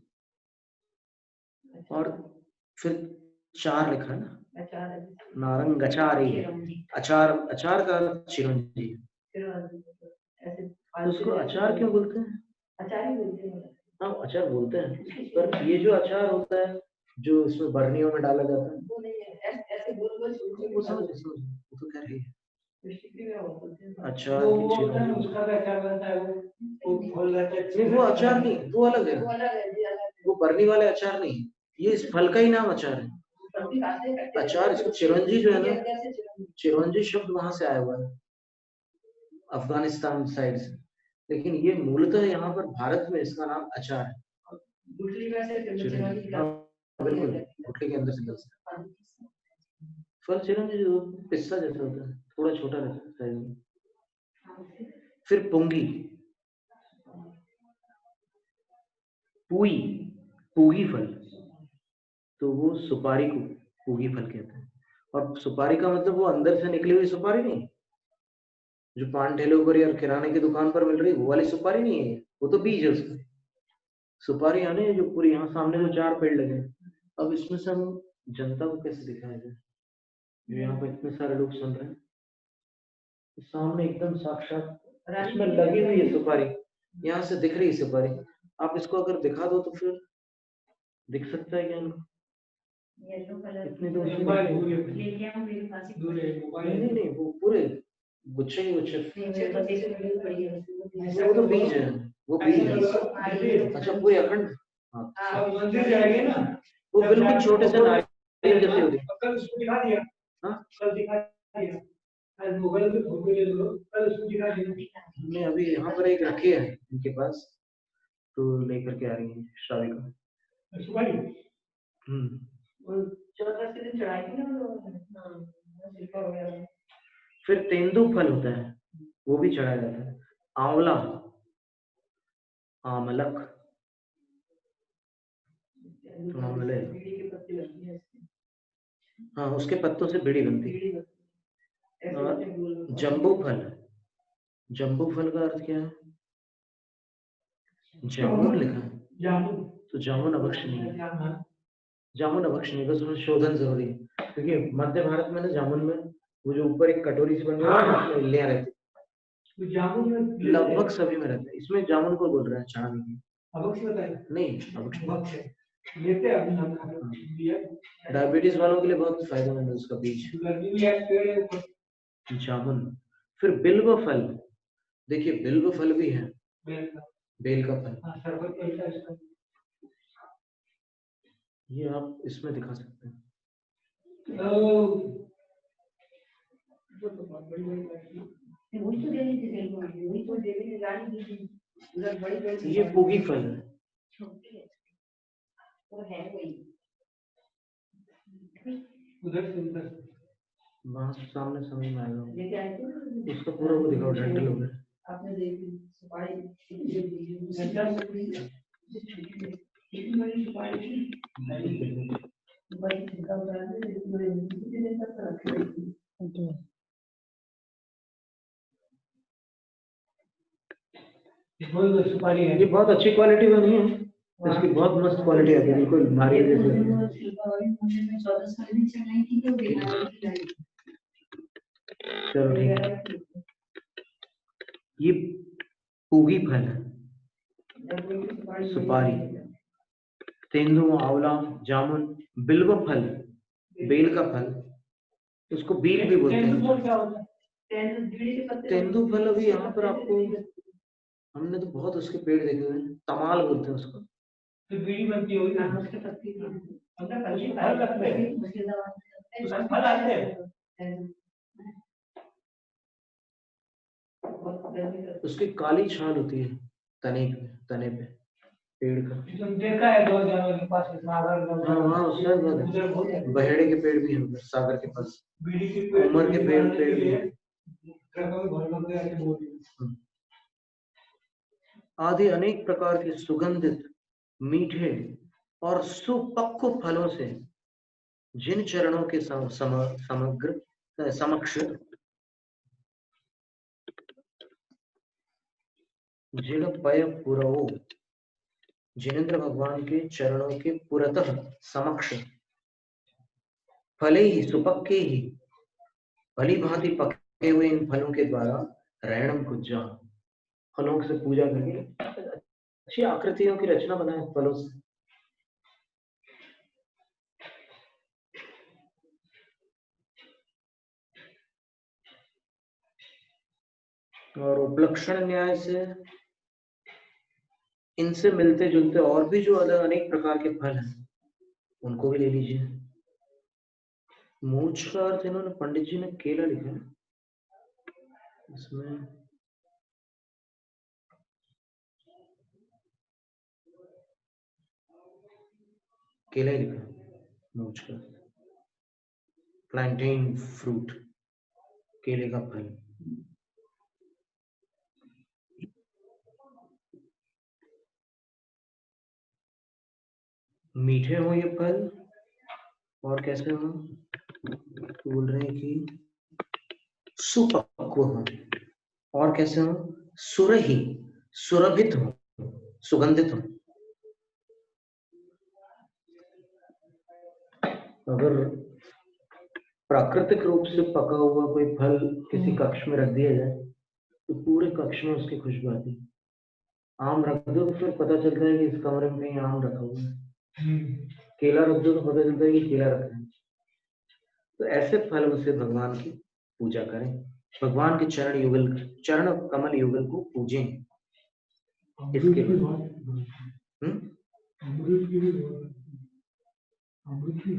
और फिर चार लिखा है ना, नारंग अचारी, अचार, अचार का चिरंजी, तो उसको अचार क्यों बोलते हैं? अचार ही बोलते हैं। हाँ अचार बोलते हैं, पर ये जो अचार होता है जो इसमें बर्नियों में डाला जाता है वो नहीं है, ऐसे बोल बोल वो समझ वो तो कह रही है अच्छा अचार की उसका अचार बनता है, वो फल रहता है। नहीं वो अचार नहीं, वो अलग है, वो बर्नी वाले अचार नहीं, ये इस फल का ही नाम अचार है। अचार, इसको चिरंजी जो है ना, चिरंजी शब्द वहां से आया हुआ है अफगानिस्तान साइड से, लेकिन ये मूलतः यहाँ पर भारत में इसका नाम अचार है। बिल्कुल गुठली के अंदर से निकलता है फल चिरंजी, जो पिस्ता जैसा होता है, थोड़ा छोटा रहता है। फिर पुंगी, पुई, पूगी फल, तो वो सुपारी को पूगी फल कहते हैं। और सुपारी का मतलब वो अंदर से निकली हुई सुपारी नहीं, जो पान ठेलों पर या किराने की दुकान पर मिल रही है वो वाली सुपारी नहीं है, वो तो बीज है उसका। सुपारी यानी जो पूरी यहाँ सामने जो 4 पेड़ लगे, अब इसमें से हम जनता को कैसे दिखाया जाए, जो यहाँ पे इतने सारे लोग सुन रहे हैं, सामने एकदम साक्षात इसमें लगी हुई है सुपारी, यहाँ से दिख रही है सुपारी, आप इसको अगर दिखा दो तो फिर दिख सकता है क्या इनको? इतनी दूर से नहीं, वो पूरे गुच्छे ही गुच्छे। नीचे तो बीच में भी पड़ी है वो तो बीज है, वो बीज है। अच्छा पूरे अखंड। हाँ अब मंदिर जाएंगे ना, वो बिल्कुल छोटे से नारियल जैसे होते हैं। कल उसको दिखा दिया, हाँ कल दिखा दिया, आज मोबाइल पे फोटो ले लो, कल उसको दिखा दिया। हमने अभी यहाँ पर एक रखी है इनके पास, तो लेकर के आ रही है श्राविका। सुपारी वो 14 के दिन चढ़ाएंगे ना वो शिल्पा वगैरह। फिर तेंदु फल होता है, वो भी चढ़ाया जाता है। आंवला, आमलक, आंवले, बीड़ी के पत्ते लगती है हाँ उसके पत्तों से बीड़ी बनती है। और जम्बू फल, जम्बू फल का अर्थ क्या है? जामुन लिखा है, जामुन, तो जामुन अवश्य नहीं है। जामुन अवश्य नहीं, बस उसमें शोधन जरूरी है, क्योंकि मध्य भारत में ना जामुन में वो जो ऊपर एक कटोरी से बन गई इल्लियां रहती तो जामुन में लगभग सभी में रहता है। इसमें जामुन को बोल रहे हैं, चना नहीं। अवश्य बताइए। नहीं अवश्य अवश्य लेते हैं अभी हम लिया। डायबिटीज वालों के लिए बहुत फायदेमंद है उसका बीज। गर्मी में एक पेड़ है ऊपर। जामुन। फिर बिल्व फल, देखिए बिल्व फल भी है, बेल का, बेल का फल। हाँ शरबत कैसा है इसका? ये आप इसमें दिखा सकते हैं। वो तो बहुत बड़ी बड़ी लड़की है। वही तो देवी थी तेरे को, वही तो देवी ने रानी दी थी उधर बड़ी बड़ी। ये पूगी फल है, छोटी है वो है वही उधर से उधर वहां से सामने समझ में आएगा। लेके आए थे ना उसका पूरा वो दिखाओ, डेंटल हो गया। आपने देखी सुपारी इतनी बड़ी सुपारी थी बड़ी छिलका उतार के इतनी बड़ी कितने दिन तक रखी हुई थी। बहुत सुपारी है। ये बहुत अच्छी क्वालिटी में नहीं है, इसकी बहुत मस्त क्वालिटी आती है, बिल्कुल नारियल जैसे। छिलका वाली मंदिर में 14 साल में चढ़ाई थी तो बिना खिलाई। चलो ठीक है। ये पूगी फल है, सुपारी, तेंदु, आंवला, जामुन, बिल्व फल, बेल का फल, उसको बील भी बोलते हैं। तेंदु फल अभी यहाँ पर आपको, हमने तो बहुत उसके पेड़ देखे हुए हैं, तमाल बोलते हैं उसको। तो बीड़ी बनती होगी ना, उसके पत्ते फल लगते हैं, उसके फल आते हैं। उसकी काली छाल होती है तने पे पेड़ का। तुम देखा है 2 जानवर के पास सागर, हाँ उसमें बहुत है। बहेड़े के पेड़ भी हैं उधर सागर के पास, बीड़ी के पेड़, उमर के पेड़ भी हैं। आदि अनेक प्रकार के सुगंधित, मीठे और सुपक्व फलों से जिन चरणों के समग्र समक्ष जिणपय पुरवो, जिनेन्द्र भगवान के चरणों के पुरतः समक्ष फले ही सुपक्के ही भली भांति पके हुए इन फलों के द्वारा रैणम कुज्जा, फलों से पूजा करके अच्छी आकृतियों की रचना बनाए फलों से। और उपलक्षण न्याय से इनसे मिलते जुलते और भी जो अलग अनेक प्रकार के फल हैं उनको भी ले लीजिए। मूछ का अर्थ इन्होंने पंडित जी ने केला लिखा है इसमें। केला ही लिखा है मूछ का, प्लांटेन फ्रूट, केले का फल। मीठे हो ये फल और कैसे हो, बोल रहे हैं कि सुपक्व हो और कैसे हो, सुरही, सुरभित हो, सुगंधित हो। अगर प्राकृतिक रूप से पका हुआ कोई फल किसी कक्ष में रख दिया जाए तो पूरे कक्ष में उसकी खुशबू आती है। आम रख दो फिर पता चलता है कि इस कमरे में कहीं आम रखा हुआ है। केला रख दो तो पता चलता है कि केला रखा है। तो ऐसे फलों से भगवान की पूजा करें। भगवान के चरण कमल युगल को पूजें। इसके अमृत की भी अमृत की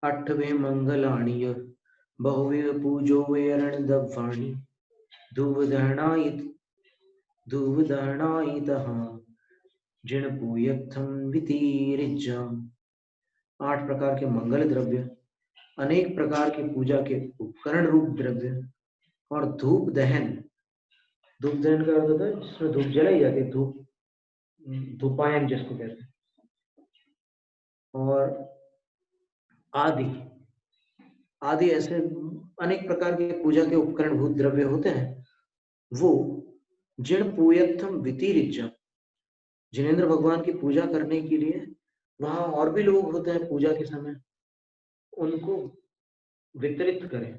अठवे मंगलाणीय बहुवे पूजो वे अरण दवाणी धूवदहनायितः जिण पूयत्थम वितीरिज्जा। 8 प्रकार के मंगल द्रव्य, अनेक प्रकार के पूजा के उपकरण रूप द्रव्य और धूप दहन का अर्थ होता है जिसमें धूप जलाई जाती है, धूपायन जिसको कहते हैं, और आदि ऐसे अनेक प्रकार के पूजा के उपकरण भूत द्रव्य होते हैं। वो जिण पूयत्थम वितीरिज्जा, जिनेंद्र भगवान की पूजा करने के लिए वहां और भी लोग होते हैं पूजा के समय, उनको वितरित करें,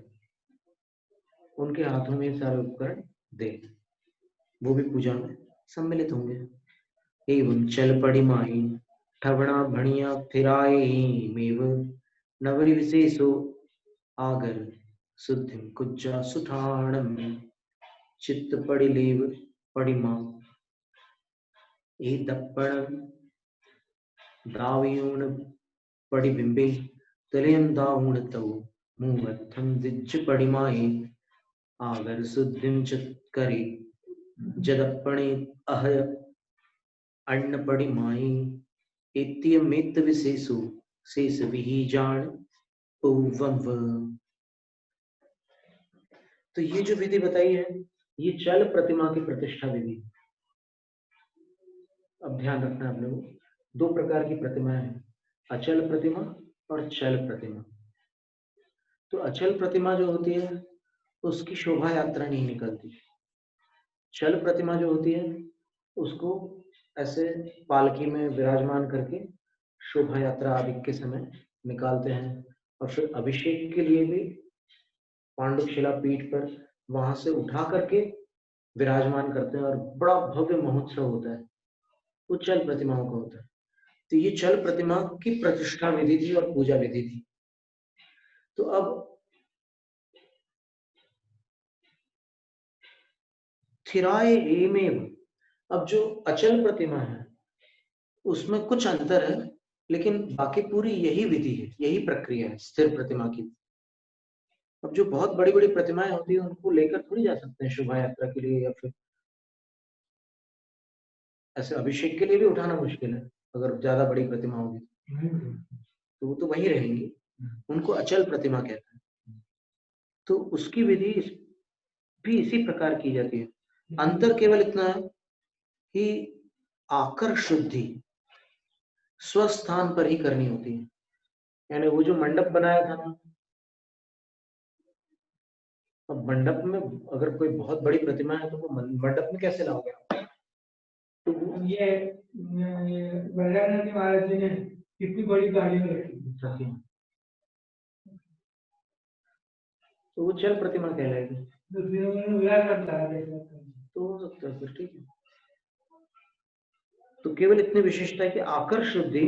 उनके हाथों में सारे उपकरण दे, वो भी पूजा में सम्मिलित होंगे। एवं चल पड़ी माही ठवणा भणिया फिराए मेव नवरी विशेषो आगर शुद्धिम कुज्जा सुठाणम चित्त पड़ी लेव पड़िमा ए दप्पणम दावियूण पड़ी बिंबे तलयम दाऊण तव मुवत्थम दिज्ज पड़िमाए आगर शुद्धिम चत्करी जदप्पणे अह अन्न पड़िमाए इत्यमित विशेषो शेष विही जान उवम। तो ये जो विधि बताई है ये चल प्रतिमा की प्रतिष्ठा विधि। अब ध्यान रखना आप लोग, 2 प्रकार की प्रतिमाएं हैं, अचल प्रतिमा और चल प्रतिमा। तो अचल प्रतिमा जो होती है उसकी शोभा यात्रा नहीं निकलती। चल प्रतिमा जो होती है उसको ऐसे पालकी में विराजमान करके शोभा यात्रा आदि के समय निकालते हैं, और फिर अभिषेक के लिए भी पांडुशिला पीठ पर वहां से उठा करके विराजमान करते हैं, और बड़ा भव्य महोत्सव होता है, वो चल प्रतिमाओं का होता है। तो ये चल प्रतिमा की प्रतिष्ठा विधि थी और पूजा विधि थी। तो अब थिराए एमेव, अब जो अचल प्रतिमा है उसमें कुछ अंतर है, लेकिन बाकी पूरी यही विधि है, यही प्रक्रिया है स्थिर प्रतिमा की। अब जो बहुत बड़ी बड़ी प्रतिमाएं होती है उनको लेकर थोड़ी जा सकते हैं शोभा यात्रा के लिए, या फिर ऐसे अभिषेक के लिए भी उठाना मुश्किल है। अगर ज्यादा बड़ी प्रतिमा होगी तो वो तो वहीं रहेंगी, उनको अचल प्रतिमा कहते हैं। तो उसकी विधि भी इसी प्रकार की जाती है। अंतर केवल इतना है कि आकर शुद्धि स्वस्थान पर ही करनी होती है। यानी वो जो मंडप बनाया था ना, अब मंडप में अगर कोई बहुत बड़ी प्रतिमा है तो वो मंडप में कैसे लाओगे? तो ये बलराम महाराज जी ने कितनी बड़ी गाड़ी में रखी, तो वो चल प्रतिमा कहलाएगी। तो हो सकता है फिर, ठीक है। तो केवल इतनी विशेषता है कि आकर शुद्धि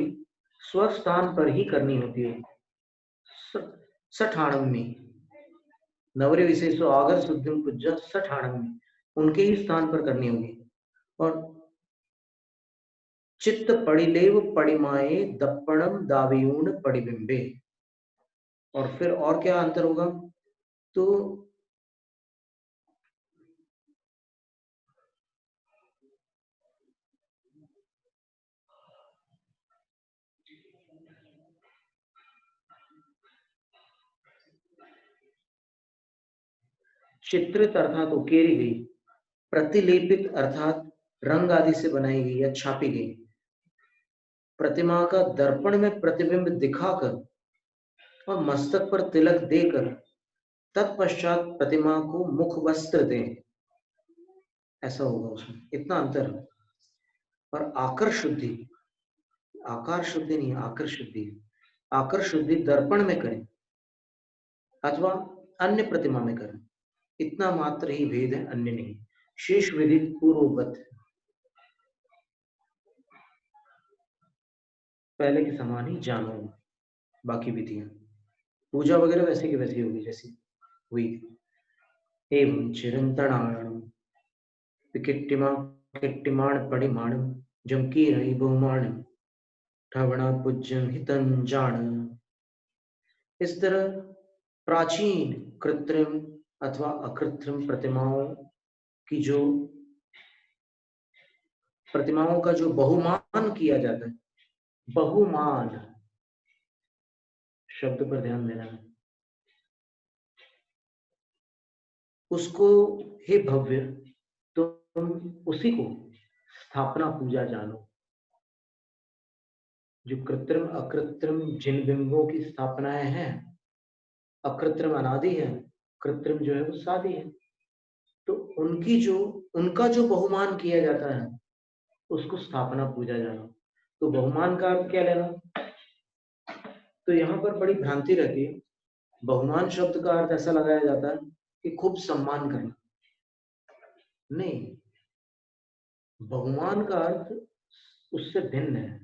स्वस्थान पर ही करनी होती है। सठाणम में नवरे विशेषो आगर शुद्धिम पूजा सठाणम में उनके ही स्थान पर करनी होगी। और चित्त पड़िलेव पड़िमाए दप्पणम दावियूण पड़िबिंबे, और फिर और क्या अंतर होगा? तो चित्रित अर्थात उकेरी गई, प्रतिलेपित अर्थात रंग आदि से बनाई गई या छापी गई प्रतिमा का दर्पण में प्रतिबिंब दिखाकर और मस्तक पर तिलक देकर तत्पश्चात प्रतिमा को मुख वस्त्र दें, ऐसा होगा उसमें, इतना अंतर है। और आकर शुद्धि, आकार शुद्धि नहीं, आकर शुद्धि, आकर शुद्धि दर्पण में करें अथवा अन्य प्रतिमा में करें, इतना मात्र ही भेद है, अन्य नहीं। शेष विदित पूर्ववत, पहले के समान ही जानो बाकी विधियां। पूजा वगैरह वैसे की वैसी होगी जैसी हुई थी। एवं चिरंतनाणम किट्टिमाण परिमाणम जमकी रही बहुमाणम ठवणा पूज्यम हितं जान। इस तरह प्राचीन कृत्रिम अथवा अकृत्रिम प्रतिमाओं का जो बहुमान किया जाता है, बहुमान शब्द पर ध्यान देना है, उसको हे भव्य तुम उसी को स्थापना पूजा जानो। जो कृत्रिम अकृत्रिम जिन बिंबों की स्थापनाएं हैं, अकृत्रिम अनादि है, कृत्रिम जो है वो सादी है, तो उनका जो बहुमान किया जाता है उसको स्थापना पूजा जानो। तो बहुमान का अर्थ क्या लेना? तो यहाँ पर बड़ी भ्रांति रहती है। बहुमान शब्द का अर्थ ऐसा लगाया जाता है कि खूब सम्मान करना, नहीं, बहुमान का अर्थ उससे भिन्न है।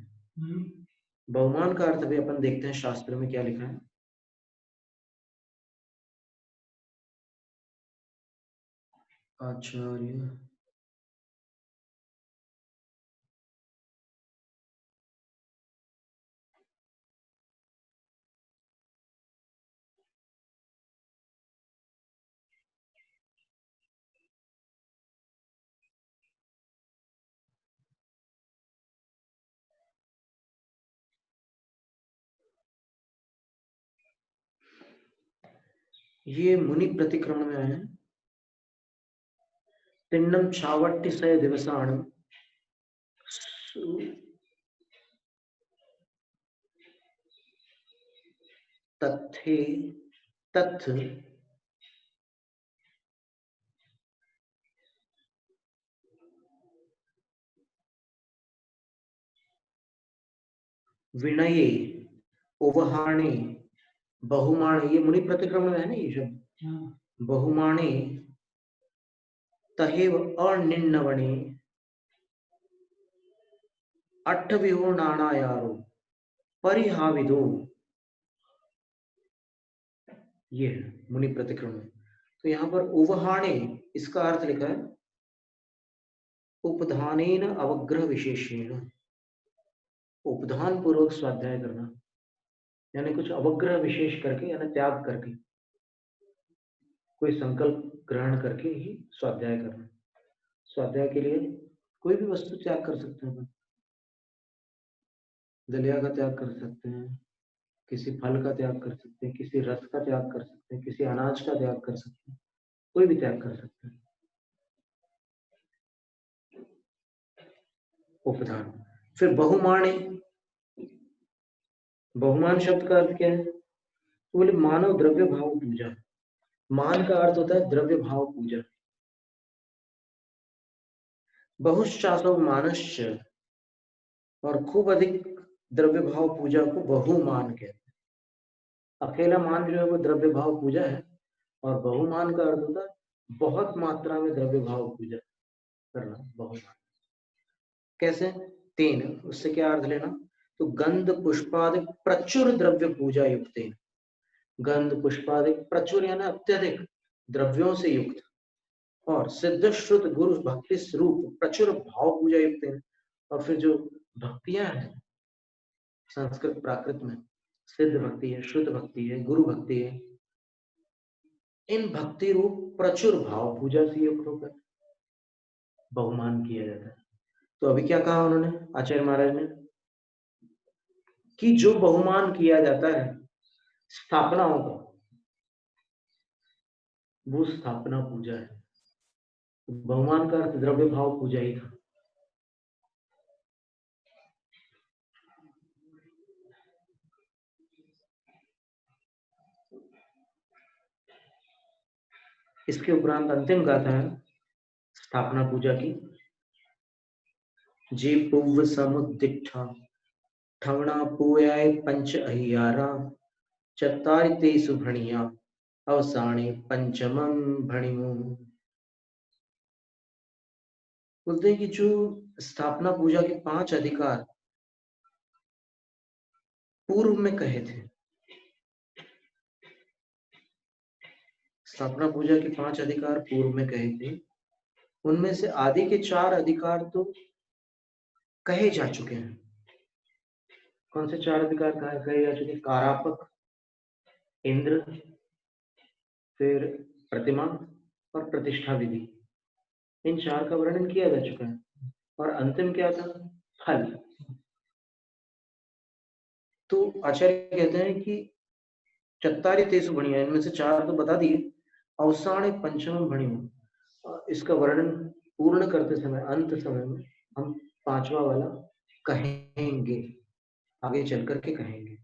बहुमान का अर्थ अभी अपन देखते हैं शास्त्र में क्या लिखा है। आचार्य ये मुनि प्रतिक्रमण में है। तिन्नम छावट्टिसय दिवसाणम तथे तथ विनये उपहाणे बहुमाणे, ये मुनि प्रतिक्रमण में है ना ये शब्द। बहुमाणे तहेव अनिन्नवणे अट्ठविहो नानायारो परिहाविदो, ये है मुनि प्रतिक्रमण। तो यहाँ पर उवहाणे इसका अर्थ लिखा है उपधानेन अवग्रह विशेषेण, उपधान पूर्वक स्वाध्याय करना, यानी कुछ अवग्रह विशेष करके, यानी त्याग करके, कोई संकल्प ग्रहण करके ही स्वाध्याय करना। स्वाध्याय के लिए कोई भी वस्तु त्याग कर सकते हैं, दलिया का त्याग कर सकते हैं, किसी फल का त्याग कर सकते हैं, किसी रस का त्याग कर सकते हैं, किसी अनाज का त्याग कर सकते हैं, कोई भी त्याग कर सकते हैं। उपधान। फिर बहुमाणी, बहुमान शब्द का अर्थ क्या है? तो बोले मानव द्रव्य भाव पूजा। मान का अर्थ होता है द्रव्य भाव पूजा। बहुश्चासो मानश्च, और खूब अधिक द्रव्य भाव पूजा को बहुमान कहते हैं। अकेला मान जो है वो द्रव्य भाव पूजा है, और बहुमान का अर्थ होता है बहुत मात्रा में द्रव्य भाव पूजा करना, बहुमान। कैसे? तेन, उससे क्या अर्थ लेना? तो गंध पुष्पादि प्रचुर द्रव्य पूजा युक्त, गंध पुष्पादि प्रचुर यानी अत्यधिक द्रव्यों से युक्त, और सिद्ध श्रुत गुरु भक्ति स्वरूप प्रचुर भाव पूजा युक्त है। और फिर जो भक्तियां हैं संस्कृत प्राकृत में, सिद्ध भक्ति है, श्रुत भक्ति है, गुरु भक्ति है, इन भक्ति रूप प्रचुर भाव पूजा से युक्त होकर बहुमान किया जाता है। तो अभी क्या कहा उन्होंने आचार्य महाराज ने, कि जो बहुमान किया जाता है स्थापनाओं का, वो स्थापना पूजा है। बहुमान का अर्थ द्रव्य भाव पूजा ही था। इसके उपरांत अंतिम गाथा है स्थापना पूजा की। जे पूर्व समुद्दिठा ठवणा पूयाय पंच अहियारा चत्तारि ते सुभणिया अवसाने पंचमम भणिमु। बोलते हैं कि जो स्थापना पूजा के 5 अधिकार पूर्व में कहे थे, स्थापना पूजा के 5 अधिकार पूर्व में कहे थे, उनमें से आदि के 4 अधिकार तो कहे जा चुके हैं। कौन से 4 अधिकार कहे जा चुके? कारापक, इंद्र, फिर प्रतिमा और प्रतिष्ठा विधि। इन 4 का वर्णन किया जा चुका है। और अंतिम क्या था? फल। तो आचार्य कहते हैं कि चत्तारि तेसु भणिया, इनमें से 4 तो बता दिए। अवसाने पंचमम भणिमु, इसका वर्णन पूर्ण करते समय अंत समय में हम 5वां वाला कहेंगे, आगे चल करके कहेंगे।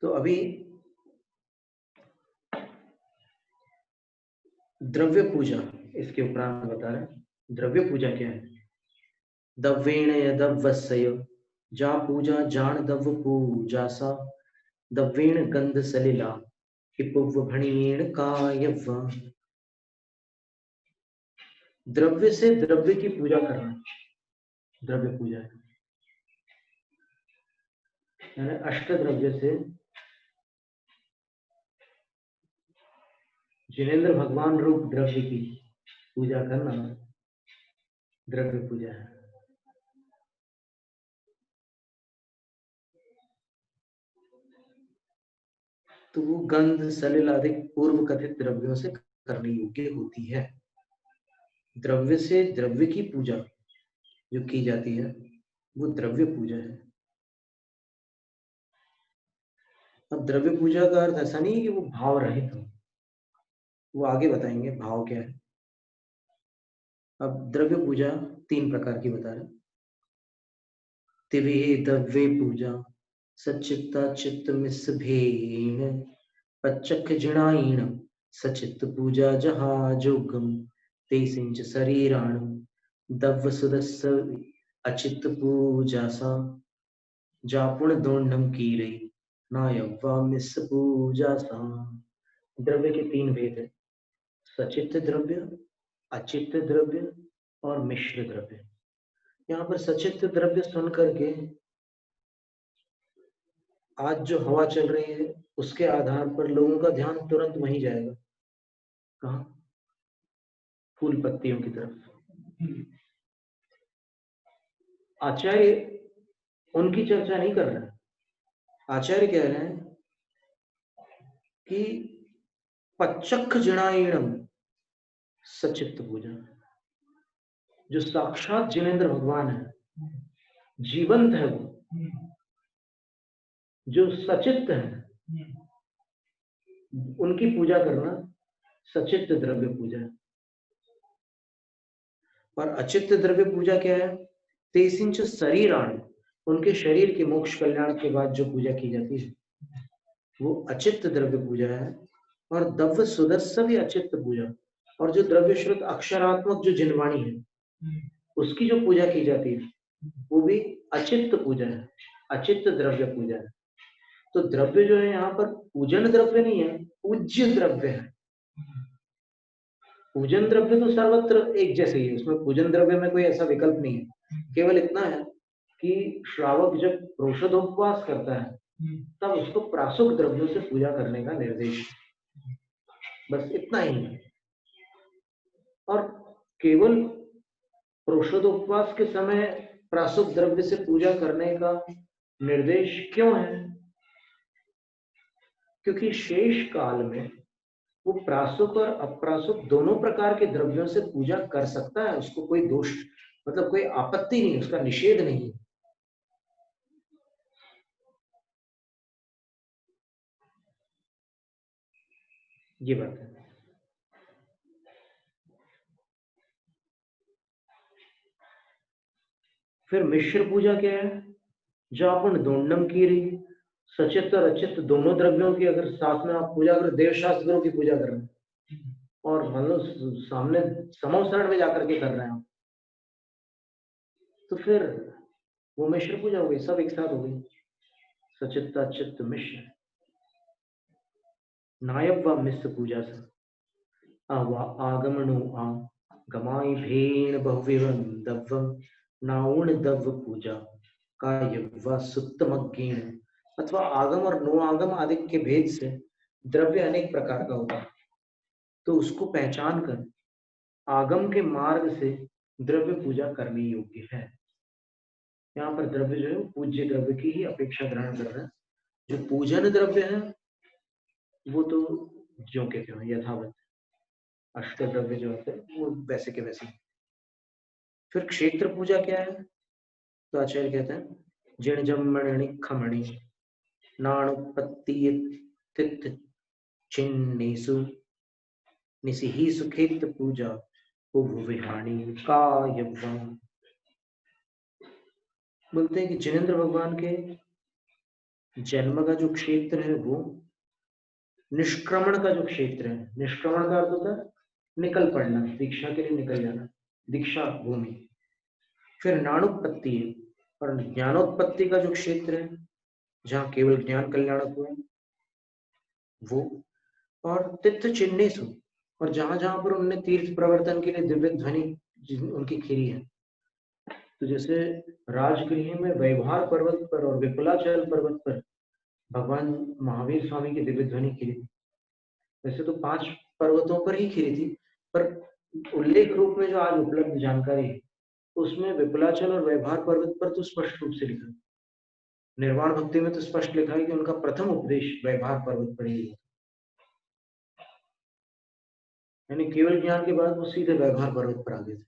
तो अभी द्रव्य पूजा इसके उपरांत बता रहे हैं। द्रव्य पूजा क्या है? दव्वेण यदव्वस्सय, जा पूजा जान दव्व पूजा सा, दव्वेण गंध सलिला हिपुव भणियेण कायव। द्रव्य से द्रव्य की पूजा करना द्रव्य पूजा है। यानी अष्ट द्रव्य से जिनेंद्र भगवान रूप द्रव्य की पूजा करना द्रव्य पूजा है। तो वो गंध सलिल आदि पूर्व कथित द्रव्यों से करने योग्य होती है। द्रव्य से द्रव्य की पूजा जो की जाती है वो द्रव्य पूजा है। अब द्रव्य पूजा का अर्थ ऐसा नहीं है कि वो भाव रहित हो, वो आगे बताएंगे भाव क्या है। अब द्रव्य पूजा 3 प्रकार की बता रहे। तिवे द्रव्य पूजा सचित्ता चित्त मिसभेन पच्चक जिणाईण सचित्त पूजा जहा जोगम तेसिंच शरीराण दव्व सुदस्स अचित्त पूजा सा जापुण दोंडम कीरे नायव्वा मिस पूजा सा। द्रव्य के 3 भेद है, सचित्त द्रव्य, अचित्त द्रव्य और मिश्र द्रव्य। यहाँ पर सचित्त द्रव्य सुन करके आज जो हवा चल रही है उसके आधार पर लोगों का ध्यान तुरंत वहीं जाएगा। कहाँ? फूल पत्तियों की तरफ। आचार्य उनकी चर्चा नहीं कर रहे हैं। आचार्य कह रहे हैं कि पच्चक जिणाईणम सचित्त पूजा, जो साक्षात जिनेंद्र भगवान है, जीवंत है, वो जो सचित्त है, उनकी पूजा करना सचित्त द्रव्य पूजा है। और अचित्त द्रव्य पूजा क्या है? तेसिंच शरीराण, उनके शरीर के मोक्ष कल्याण के बाद जो पूजा की जाती है वो अचित्त द्रव्य पूजा है। और दव्य सुदस्स भी अचित्त पूजा, और जो द्रव्य श्रुत अक्षरात्मक जो जिनवाणी है उसकी जो पूजा की जाती है वो भी अचित्त पूजा है, अचित्त द्रव्य पूजा है। तो द्रव्य जो है यहाँ पर पूजन द्रव्य नहीं है, पूज्य द्रव्य है। पूजन द्रव्य तो सर्वत्र एक जैसे ही है, उसमें पूजन द्रव्य में कोई ऐसा विकल्प नहीं है। केवल इतना है कि श्रावक जब प्रोषधोपवास करता है तब उसको प्रासुक द्रव्यों से पूजा करने का निर्देश, बस इतना ही है। और केवल प्रोषधोपवास के समय प्रासुक द्रव्य से पूजा करने का निर्देश क्यों है? क्योंकि शेष काल में वो प्रासुक और अप्रासुक दोनों प्रकार के द्रव्यों से पूजा कर सकता है, उसको कोई दोष मतलब कोई आपत्ति नहीं, उसका निषेध नहीं। ये बात है। फिर मिश्र पूजा क्या है? जापुण दोंडम की रही, सचित्त और अचित्त दोनों द्रव्यों की अगर साथ में आप पूजा करें, देवशास्त्र गुरु की पूजा कर रहे हैं और मान लो सामने समोसरण में जाकर के कर रहे हैं, तो फिर वो मिश्र पूजा हो गई, सब एक साथ हो गई, सचित्त अचित्त मिश्र। नायव्वामिस्य पूजा से आगमनो आ गमाई भेन बहुविवं दव्वम नाउण दव्व पूजा कायव्वा सुत्तमज्ञेन, अथवा आगम और नो आगम आदि के भेद से द्रव्य अनेक प्रकार का होता है, तो उसको पहचान कर आगम के मार्ग से द्रव्य पूजा करनी योग्य है। यहाँ पर द्रव्य जो है पूज्य द्रव्य की ही अपेक्षा ग्रहण कर रहे हैं। जो पूजन द्रव्य है वो तो जो के त्यों यथावत, अष्ट द्रव्य जो होते हैं वो वैसे के वैसे। फिर क्षेत्र पूजा क्या है? तो आचार्य कहते हैं जिण जमणि खमणि नाणुपत्ति तिथ चिन्नेसु निसिहि सुखेत पूजा विहाणी कायव्वम। बोलते हैं कि जिनेंद्र भगवान के जन्म का जो क्षेत्र है वो निष्क्रमण का जो क्षेत्र है, निष्क्रमण का अर्थ होता है निकल पड़ना, दीक्षा के लिए निकल जाना, दीक्षा भूमि। फिर नाणुपत्ति है, और ज्ञानोत्पत्ति का जो क्षेत्र है जहाँ केवल ज्ञान कल्याणक हुआ वो, और तीर्थ चिन्नेसु, और जहां जहां पर उन्होंने तीर्थ प्रवर्तन के लिए दिव्य ध्वनि उनकी खीरी है। तो जैसे राजगृह में वैभार पर्वत पर और विपुलाचल पर्वत पर भगवान महावीर स्वामी की दिव्य ध्वनि खीरी थी। वैसे तो 5 पर्वतों पर ही खीरी थी, पर उल्लेख रूप में जो आज उपलब्ध जानकारी है उसमें विपुलाचल और वैभार पर्वत पर तो स्पष्ट रूप से लिखा। निर्वाण भक्ति में तो स्पष्ट लिखा है कि उनका प्रथम उपदेश वैभार पर्वत पर ही हुआ, यानी केवल ज्ञान के बाद वो सीधे वैभार पर्वत पर आ गए थे।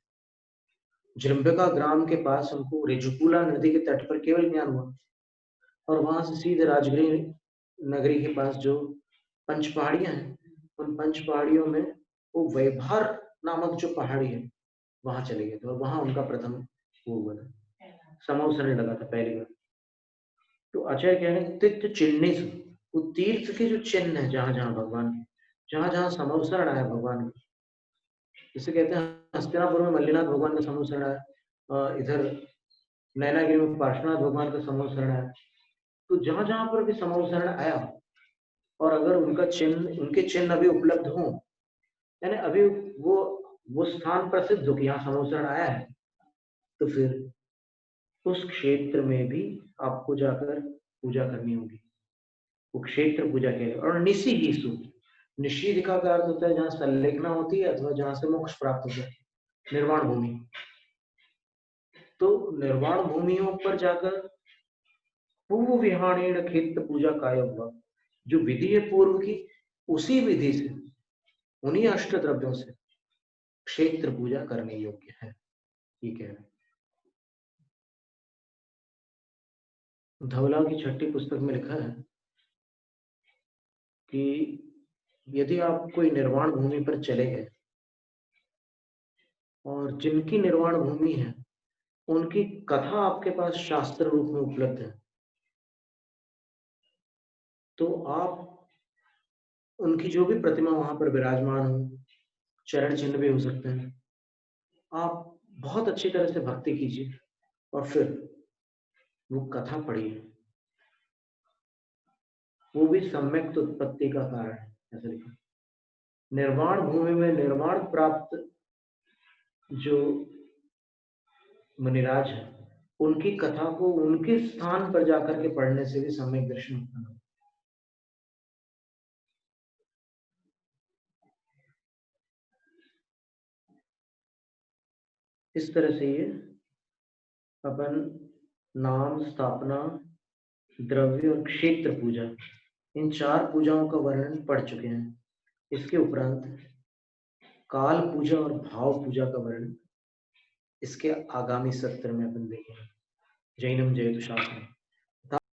जृंबिका ग्राम के पास उनको रेजुकुला नदी के तट पर केवल ज्ञान हुआ, और वहां से सीधे राजगृह नगरी के पास जो 5 पहाड़ियां हैं, उन 5 पहाड़ियों में वो वैभार नामक जो पहाड़ी है वहां चले गए थे, और वहां उनका प्रथम वो हुआ था, समवसरण लगा था पहली बार। तो आचार्य कह रहे हैं तीर्थ चिन्ह, वो तीर्थ के जो चिन्ह है जहां जहां भगवान, जहां जहां समवसरण आया भगवान का, जिसे कहते हैं हस्तिनापुर में मल्लिनाथ भगवान का समवसरण आया, इधर नैनागिरी में पार्श्वनाथ भगवान का समवसरण आया। तो जहां जहां पर भी समवसरण आया, और अगर उनका चिन्ह, उनके चिन्ह अभी उपलब्ध हो, यानी अभी वो स्थान प्रसिद्ध हो कि यहाँ समवसरण आया है, तो फिर उस क्षेत्र में भी आपको जाकर पूजा करनी होगी। वो क्षेत्र पूजा के, और निषिहीसु, निषिद्धिका का अर्थ होता है जहाँ संलेखना होती है अथवा जहाँ से मोक्ष प्राप्त होता है, निर्वाण भूमि। तो निर्वाण भूमियों पर जाकर पूर्व विहाणेन क्षेत्र पूजा काय हुआ, जो विधि है पूर्व की, उसी विधि से, उन्हीं अष्ट द्रव्यों से क्षेत्र पूजा करने योग्य है। ठीक है, धवला की 6ठी पुस्तक में लिखा है कि यदि आप कोई निर्वाण भूमि पर चले गए और जिनकी निर्वाण भूमि है उनकी कथा आपके पास शास्त्र रूप में उपलब्ध है, तो आप उनकी जो भी प्रतिमा वहां पर विराजमान हो, चरण चिन्ह भी हो सकते हैं, आप बहुत अच्छी तरह से भक्ति कीजिए और फिर वो कथा पढ़िए। वो भी सम्यक उत्पत्ति का कारण है, ऐसा लिखा। निर्वाण भूमि में निर्वाण प्राप्त जो मुनिराज है, उनकी कथा को उनके स्थान पर जाकर के पढ़ने से भी सम्यक दर्शन उत्पन्न होता है। इस तरह से ये अपन नाम स्थापना, द्रव्य और क्षेत्र पूजा, इन 4 पूजाओं का वर्णन पढ़ चुके हैं। इसके उपरांत काल पूजा और भाव पूजा का वर्णन इसके आगामी सत्र में अपन देखेंगे। जैनम जयतु शास्त्रम।